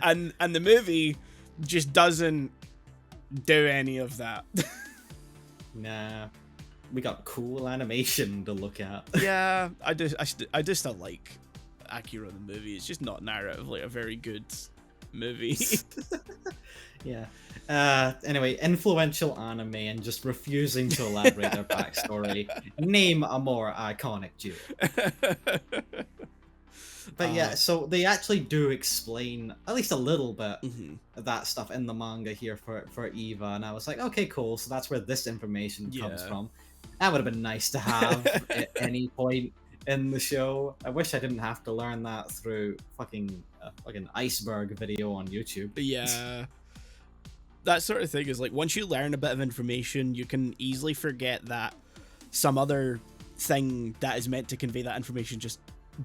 and the movie just doesn't do any of that. Nah. We got cool animation to look at. Yeah, I do still like Akira the movie. It's just not narratively a very good movie. Yeah. Anyway, influential anime and just refusing to elaborate their backstory. Name a more iconic duo. But yeah, so they actually do explain at least a little bit of that stuff in the manga here for Eva, and I was like, okay, cool. So that's where this information comes from. That would have been nice to have at any point in the show. I wish I didn't have to learn that through fucking iceberg video on YouTube. Yeah. That sort of thing is, like, once you learn a bit of information, you can easily forget that some other thing that is meant to convey that information just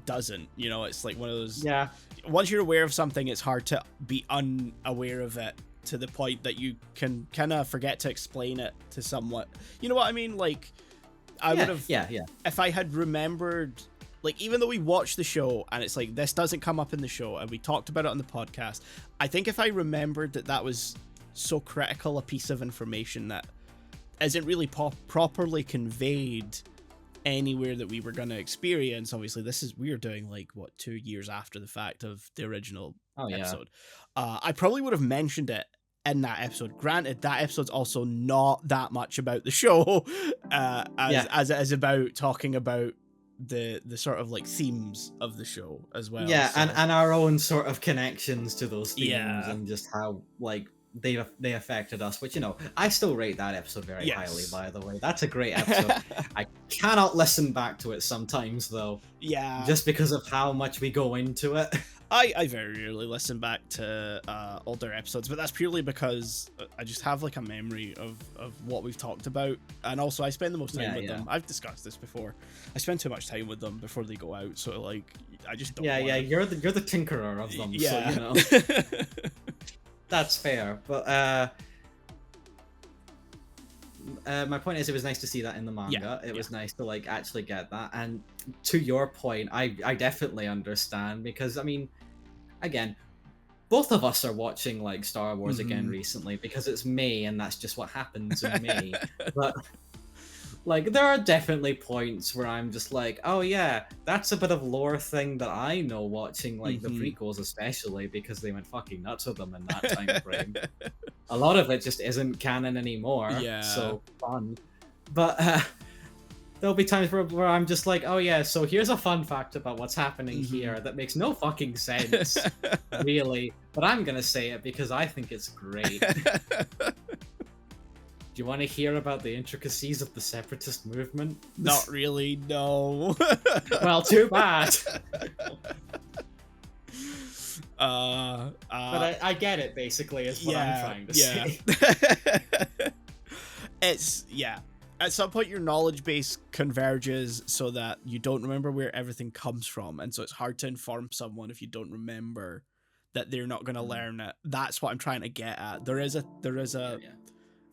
doesn't. You know, it's like one of those... Yeah. Once you're aware of something, it's hard to be unaware of it to the point that you can kind of forget to explain it to someone. You know what I mean? Like, I would have... Yeah. If I had remembered... Like, even though we watched the show, and it's like, this doesn't come up in the show, and we talked about it on the podcast, I think if I remembered that was so critical a piece of information that isn't really properly conveyed anywhere that we were going to experience, obviously we are doing, like, what, 2 years after the fact of the original episode. I probably would have mentioned it in that episode. Granted, that episode's also not that much about the show, as it is about talking about the sort of, like, themes of the show as well. Yeah, so. and our own sort of connections to those themes, and just how, like, they affected us, which, you know, I still rate that episode very highly, by the way. That's a great episode. I cannot listen back to it sometimes, though. Yeah. Just because of how much we go into it. I very rarely listen back to older episodes, but that's purely because I just have, like, a memory of what we've talked about, and also I spend the most time with them. I've discussed this before. I spend too much time with them before they go out, so, like, I just don't. Yeah, you're the tinkerer of them, so, you know. That's fair, but my point is, it was nice to see that in the manga. It was nice to, like, actually get that. And to your point, I definitely understand, because, I mean, again, both of us are watching, like, Star Wars again recently because it's May, and that's just what happens in May. But, like, there are definitely points where I'm just like, oh yeah, that's a bit of lore thing that I know watching, like, the prequels especially, because they went fucking nuts with them in that time frame. A lot of it just isn't canon anymore. Yeah. So fun. But there'll be times where I'm just like, oh yeah, so here's a fun fact about what's happening here that makes no fucking sense, really. But I'm gonna say it because I think it's great. Do you want to hear about the intricacies of the separatist movement? Not really, no. Well, too bad. But I get it, basically, is what I'm trying to say. It's, at some point your knowledge base converges so that you don't remember where everything comes from, and so it's hard to inform someone if you don't remember that they're not going to learn it. That's what I'm trying to get at. There is a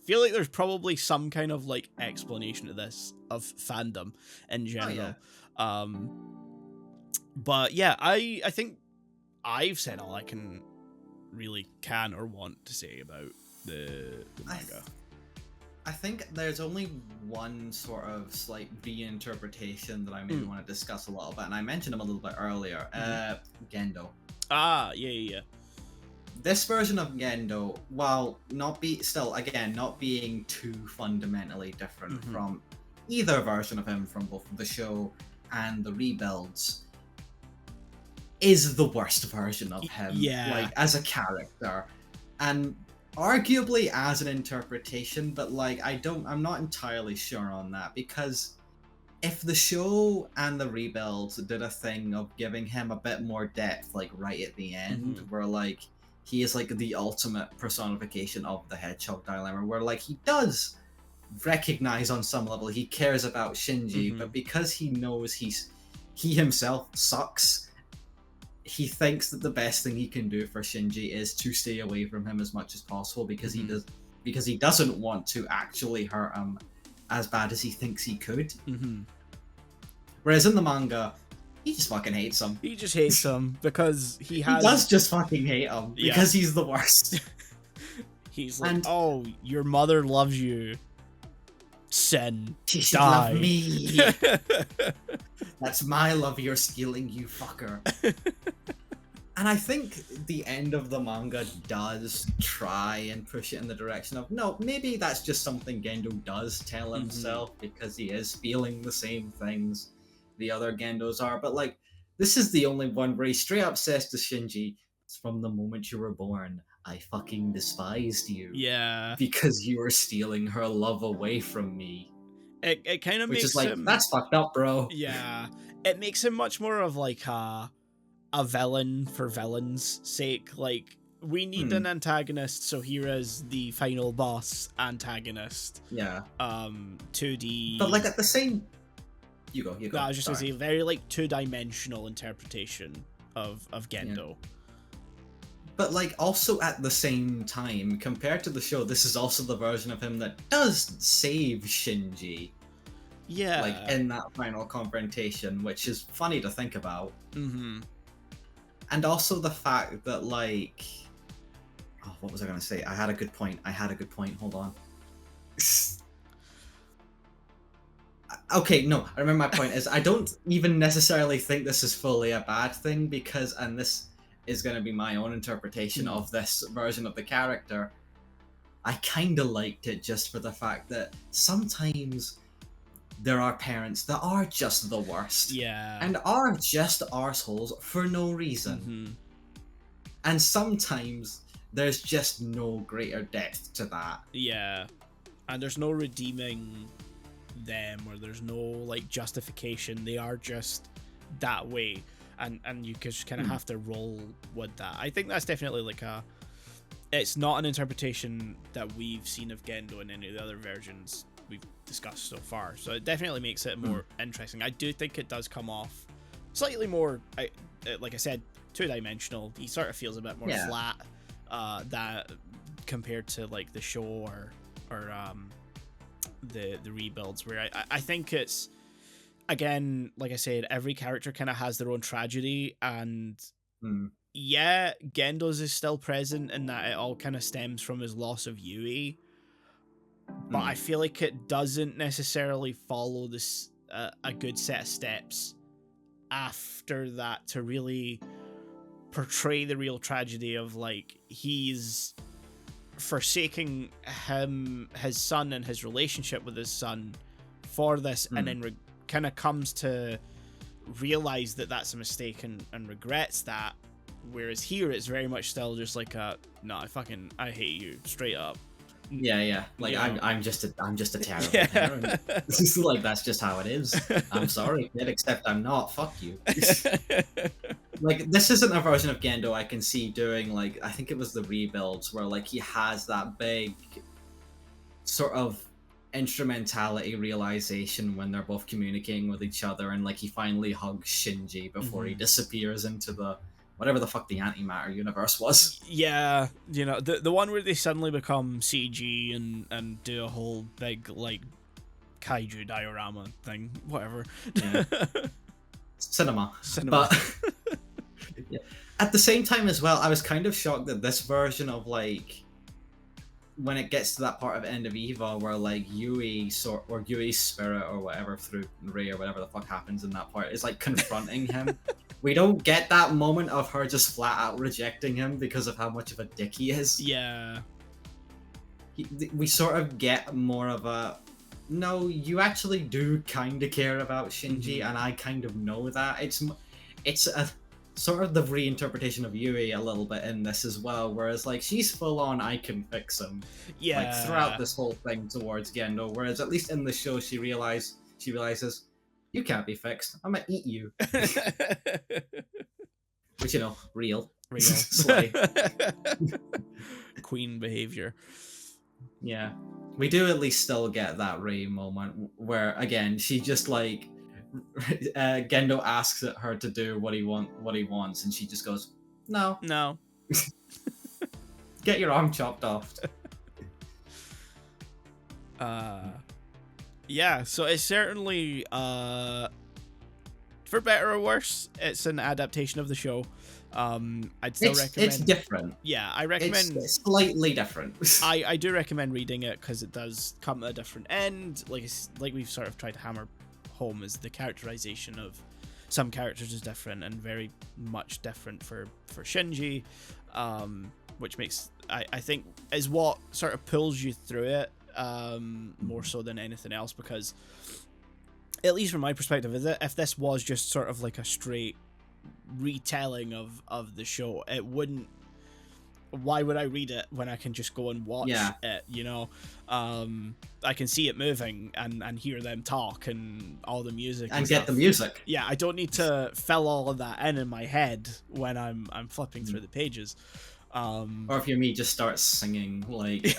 feel like there's probably some kind of like explanation to this of fandom in general. But yeah, I think I've said all I can or want to say about the manga. I think there's only one sort of slight reinterpretation that I maybe want to discuss a little bit, and I mentioned him a little bit earlier. Gendo. Yeah. This version of Gendo, while not being too fundamentally different from either version of him from both the show and the rebuilds, is the worst version of him, like as a character, and arguably as an interpretation. But like, I'm not entirely sure on that, because if the show and the rebuilds did a thing of giving him a bit more depth, like right at the end, where like he is like the ultimate personification of the Hedgehog dilemma, where like he does recognize on some level he cares about Shinji, but because he knows he himself sucks, he thinks that the best thing he can do for Shinji is to stay away from him as much as possible, because he doesn't want to actually hurt him as bad as he thinks he could. Whereas in the manga, he just fucking hates him. He just hates him because he does just fucking hate him because he's the worst. He's like, oh, your mother loves you. Sen, she should die. Love me. That's my love you're stealing, you fucker. And I think the end of the manga does try and push it in the direction of, no, maybe that's just something Gendo does tell himself, because he is feeling the same things the other Gendos are. But like, this is the only one where he straight up says to Shinji, from the moment you were born, I fucking despised you. Yeah. Because you were stealing her love away from me. It kind of makes is like, him... that's fucked up, bro. Yeah. It makes him much more of like a villain for villain's sake. Like, we need an antagonist, so here is the final boss antagonist. Yeah. 2D... But like at the same... You go. No, I was just going to say, very like two-dimensional interpretation of Gendo. Yeah. But like, also at the same time, compared to the show, this is also the version of him that does save Shinji. Yeah. Like, in that final confrontation, which is funny to think about. And also the fact that, like... Oh, what was I going to say? I had a good point. Hold on. Okay, no, I remember my point is, I don't even necessarily think this is fully a bad thing, because, and this is going to be my own interpretation of this version of the character, I kind of liked it just for the fact that sometimes there are parents that are just the worst. Yeah. And are just arseholes for no reason. And sometimes there's just no greater depth to that. Yeah. And there's no redeeming them, or there's no like justification. They are just that way. And you just kind of have to roll with that. I think that's definitely like it's not an interpretation that we've seen of Gendo in any of the other versions we've discussed so far. So it definitely makes it more interesting. I do think it does come off slightly more, like I said, two-dimensional. He sort of feels a bit more flat that compared to like the show or the rebuilds, where I think it's, again, like I said, every character kind of has their own tragedy, and yeah, Gendo's is still present in that it all kind of stems from his loss of Yui, but I feel like it doesn't necessarily follow this a good set of steps after that to really portray the real tragedy of like he's forsaking his son and his relationship with his son for this, and then kind of comes to realize that that's a mistake and regrets that, whereas here it's very much still just like no, I hate you straight up, Yeah. Like Yeah. I'm just a terrible Yeah. parent. Like that's just how it is. I'm sorry, kid, except I'm not. Fuck you. Like this isn't a version of Gendo I can see doing like I think it was the rebuilds where like he has that big sort of instrumentality realization when they're both communicating with each other and like he finally hugs Shinji before he disappears into the whatever the fuck the antimatter universe was. Yeah, you know, the one where they suddenly become CG and do a whole big like kaiju diorama thing, whatever. Yeah. Cinema. Cinema. But yeah. At the same time as well, I was kind of shocked that this version of like when it gets to that part of End of Eva where like Yui's spirit or whatever through Ray or whatever the fuck happens in that part is like confronting him. We don't get that moment of her just flat out rejecting him because of how much of a dick he is. Yeah. We sort of get more of a no, you actually do kind of care about Shinji, and I kind of know that. It's a sort of the reinterpretation of Yui a little bit in this as well, whereas like she's full on I can fix him. Yeah. Like throughout this whole thing towards Gendo, whereas at least in the show she realizes you can't be fixed. I'm gonna eat you. Which, you know, real. Slay. Queen behavior. Yeah. We do at least still get that Ray moment where again she just like Gendo asks her to do what he wants, and she just goes, "No, get your arm chopped off." Yeah. So it's certainly, for better or worse, it's an adaptation of the show. I'd still recommend. It's different. Yeah, I recommend. It's slightly different. I do recommend reading it because it does come to a different end. Like we've sort of tried to hammer home is the characterization of some characters is different and very much different for Shinji, which makes I think is what sort of pulls you through it more so than anything else, because at least from my perspective, if this was just sort of like a straight retelling of the show, it wouldn't. Why would I read it when I can just go and watch it, you know? I can see it moving and hear them talk and all the music and get the music. Yeah, I don't need to fill all of that in my head when I'm flipping through the pages. Or if you're me, just start singing like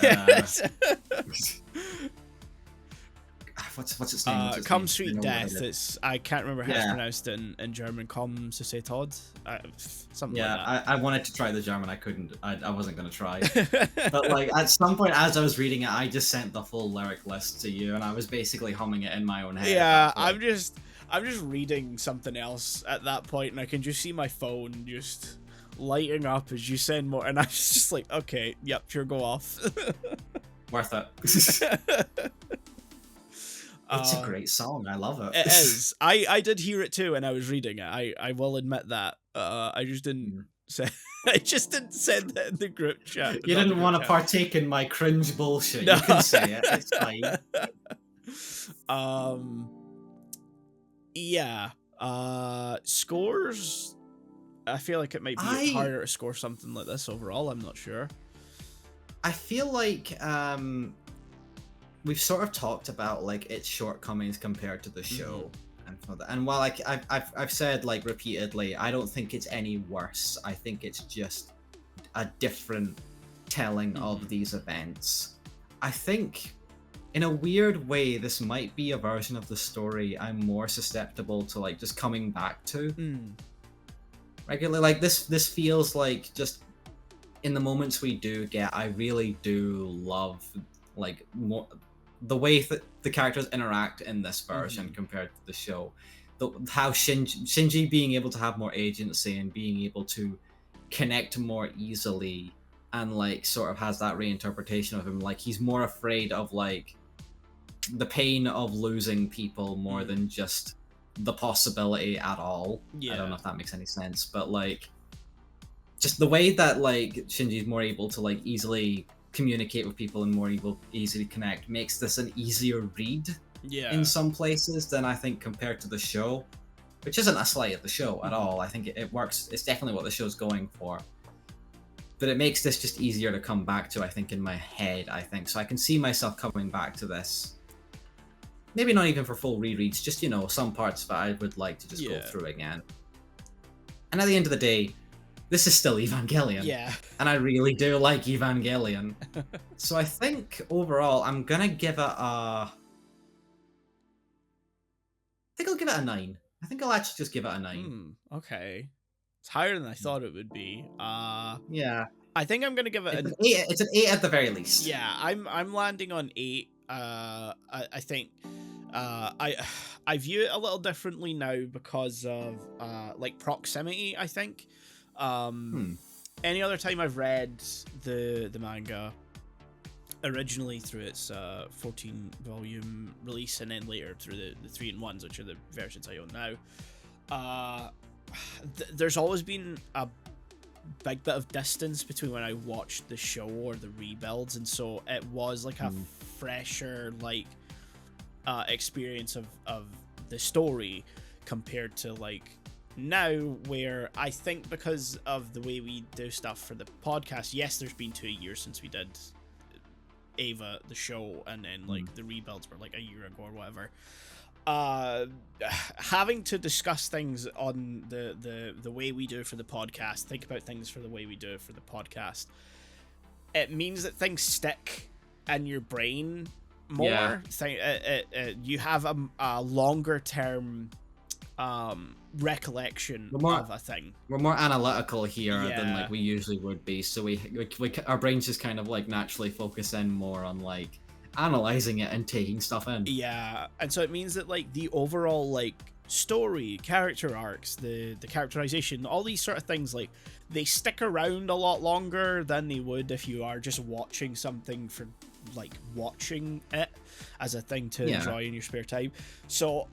what's its name? Come Sweet Death. It's I can't remember how it's pronounced in German. Komm so say Todd. Something like that. I wanted to try the German. I couldn't. I wasn't gonna try. But like at some point as I was reading it, I just sent the full lyric list to you, and I was basically humming it in my own head. Yeah, I'm just reading something else at that point, and I can just see my phone just lighting up as you send more, and I was just like, okay, yep, sure, go off. Worth it. It's a great song. I love it. It is. I did hear it too when I was reading it. I will admit that. I just didn't say. I just didn't send it in the group chat. You didn't want to partake in my cringe bullshit. No. You can say it. It's fine. Yeah. Scores. I feel like it might be harder to score something like this overall. I'm not sure. I feel like we've sort of talked about like its shortcomings compared to the show, and while like I've said like repeatedly, I don't think it's any worse. I think it's just a different telling of these events. I think in a weird way, this might be a version of the story I'm more susceptible to like just coming back to regularly. Like this feels like just in the moments we do get, I really do love like more the way that the characters interact in this version compared to the show. How Shinji being able to have more agency and being able to connect more easily, and like sort of has that reinterpretation of him. Like he's more afraid of like the pain of losing people more than just the possibility at all. I don't know if that makes any sense, but like just the way that like Shinji's more able to like easily communicate with people and more easily connect makes this an easier read in some places than I think compared to the show, which isn't a slight at the show at all. I think it works. It's definitely what the show's going for. that it makes this just easier to come back to, I think, in my head, so I can see myself coming back to this. Maybe not even for full rereads, just, you know, some parts that I would like to just go through again. And at the end of the day, this is still Evangelion. Yeah. And I really do like Evangelion. So I think overall, I'm gonna give it a... I think I'll give it a 9. I think I'll actually just give it a 9. Okay. It's higher than I thought it would be. Yeah. I think I'm gonna give it an 8. It's an 8 at the very least. Yeah, I'm landing on 8. I think I view it a little differently now because of like proximity, I think. Any other time I've read the manga originally through its 14 volume release and then later through the 3-in-1s, which are the versions I own now, there's always been a big bit of distance between when I watched the show or the rebuilds, and so it was like a fresher like experience of the story compared to like now, where I think because of the way we do stuff for the podcast, yes, there's been 2 years since we did Ava the show, and then like the rebuilds were like a year ago or whatever. Having to discuss things on the way we do for the podcast, think about things for the way we do it for the podcast, it means that things stick in your brain more. You have a longer term recollection of a thing. We're more analytical here than like we usually would be, so we our brains just kind of like naturally focus in more on like analyzing it and taking stuff in. Yeah, and so it means that like the overall like story, character arcs, the characterization, all these sort of things, like they stick around a lot longer than they would if you are just watching something for like watching it as a thing to enjoy in your spare time. So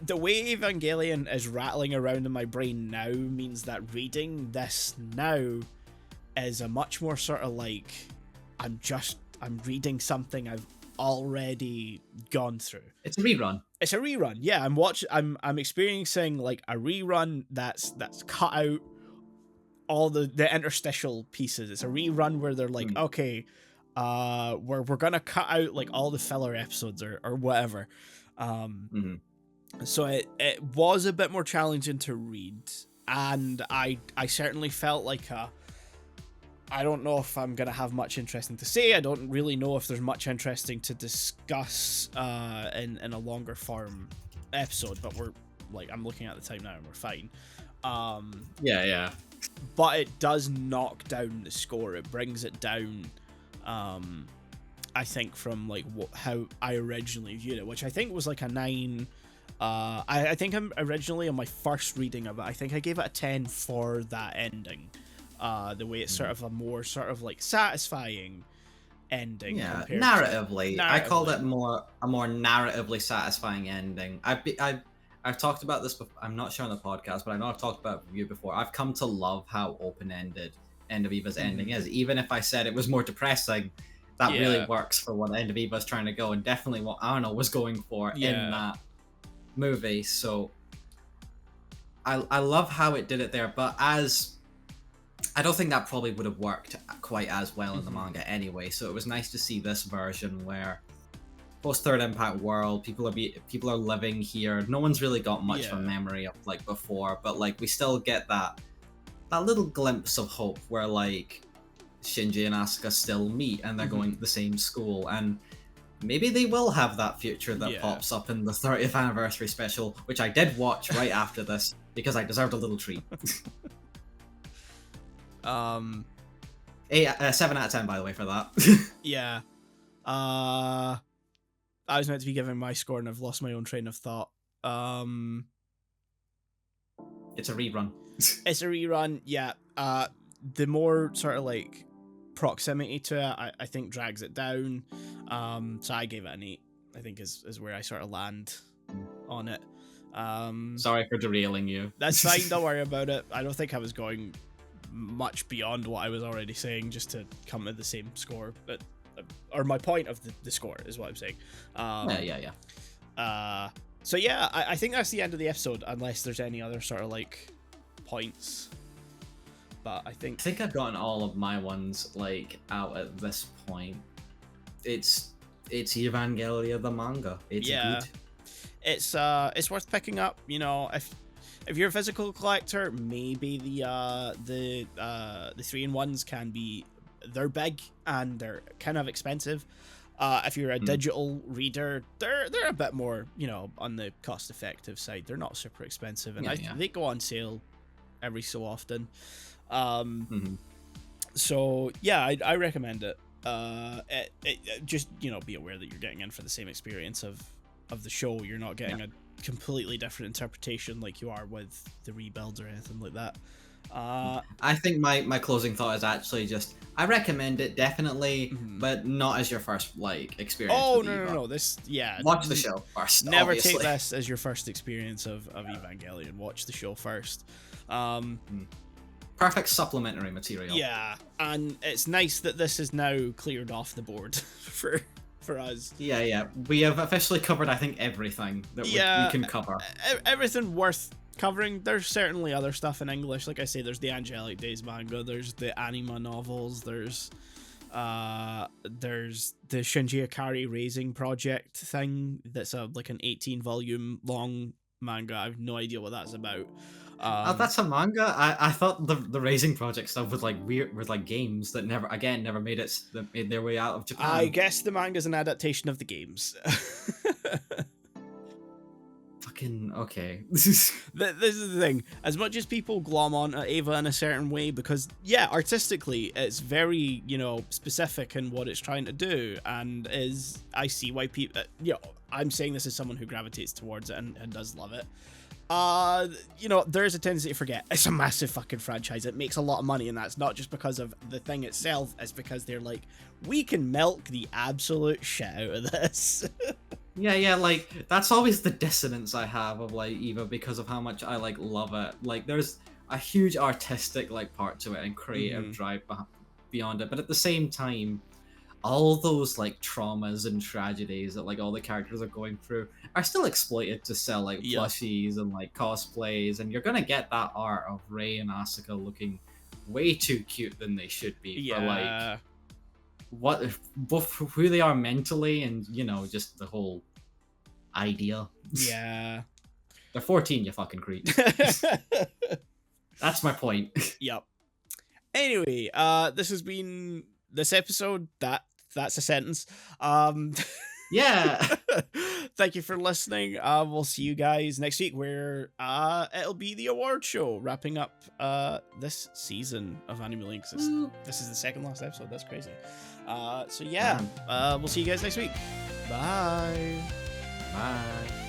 the way Evangelion is rattling around in my brain now means that reading this now is a much more sort of like I'm reading something I've already gone through. It's a rerun. It's a rerun. Yeah, I'm experiencing like a rerun that's cut out all the interstitial pieces. It's a rerun where they're like, okay, we're gonna cut out like all the filler episodes or whatever. So it was a bit more challenging to read, and I certainly felt like I don't know if I'm gonna have much interesting to say. I don't really know if there's much interesting to discuss in a longer form episode, but we're like, I'm looking at the time now and we're fine. Yeah. But it does knock down the score. It brings it down, I think, from like how I originally viewed it, which I think was like a 9. I think I'm originally on my first reading of it, I think I gave it a 10 for that ending. The way it's sort of a more sort of like satisfying ending. Yeah, narratively. I called it a more narratively satisfying ending. I've talked about this before. I'm not sure on the podcast, but I know I've talked about it with you before. I've come to love how open-ended End of Eva's ending is. Even if I said it was more depressing, that really works for what End of Eva's trying to go, and definitely what Arno was going for in that movie. So I love how it did it there, but I don't think that probably would have worked quite as well in the manga anyway. So it was nice to see this version where post Third Impact world, people are living here. No one's really got much of a memory of like before, but like we still get that little glimpse of hope where like Shinji and Asuka still meet and they're going to the same school, and maybe they will have that future that pops up in the 30th anniversary special, which I did watch right after this because I deserved a little treat. 7 out of 10, by the way, for that. Yeah. I was meant to be giving my score and I've lost my own train of thought. It's a rerun. It's a rerun, yeah. The more sort of like proximity to it, I think drags it down. So I gave it an 8, I think is where I sort of land on it. Sorry for derailing you. That's fine, don't worry about it. I don't think I was going much beyond what I was already saying just to come to the same score, but or my point of the score is what I'm saying. So yeah, I think that's the end of the episode, unless there's any other sort of like points. but I think I've gotten all of my ones like out at this point. It's Evangelion the manga. It's good. It's worth picking up. You know, if you're a physical collector, maybe the 3-in-1s can be, they're big and they're kind of expensive. If you're a digital reader, they're a bit more, you know, on the cost effective side. They're not super expensive, and they go on sale every so often. So yeah, I recommend it. Just, you know, be aware that you're getting in for the same experience of the show. You're not getting a completely different interpretation like you are with the rebuilds or anything like that. I think my closing thought is actually just, I recommend it definitely, but not as your first like experience. Oh with Eva. no, this watch the show first. Never obviously. take this as your first experience of Evangelion. Watch the show first. Perfect supplementary material. Yeah, and it's nice that this is now cleared off the board for us. Yeah. We have officially covered, I think, everything that we can cover. Everything worth covering. There's certainly other stuff in English. Like I say, there's the Angelic Days manga, there's the anima novels, there's the Shinji Ikari Raising Project thing that's like an 18-volume long manga. I have no idea what that's about. That's a manga. I thought the Raising Project stuff was like weird, with like games that never made their way out of Japan. I guess the manga's an adaptation of the games. Fucking okay. This is the thing. As much as people glom on at Eva in a certain way, because artistically it's very, you know, specific in what it's trying to do, and I see why people, you know, I'm saying this as someone who gravitates towards it and does love it. You know, there is a tendency to forget it's a massive fucking franchise. It makes a lot of money, and that's not just because of the thing itself. It's because they're like, we can milk the absolute shit out of this. Yeah, like that's always the dissonance I have of like Eva, because of how much I like love it. Like there's a huge artistic like part to it and creative drive beyond it, but at the same time, all those like traumas and tragedies that like all the characters are going through are still exploited to sell like plushies and like cosplays, and you're gonna get that art of Rei and Asuka looking way too cute than they should be for like both who they are mentally and, you know, just the whole idea. Yeah. They're 14, you fucking creep. That's my point. Yep. Anyway, this has been this episode. That's a sentence. Yeah. Thank you for listening. We'll see you guys next week, where it'll be the award show wrapping up this season of Anime Links. This is the second last episode. That's crazy. So yeah, we'll see you guys next week. Bye. Bye.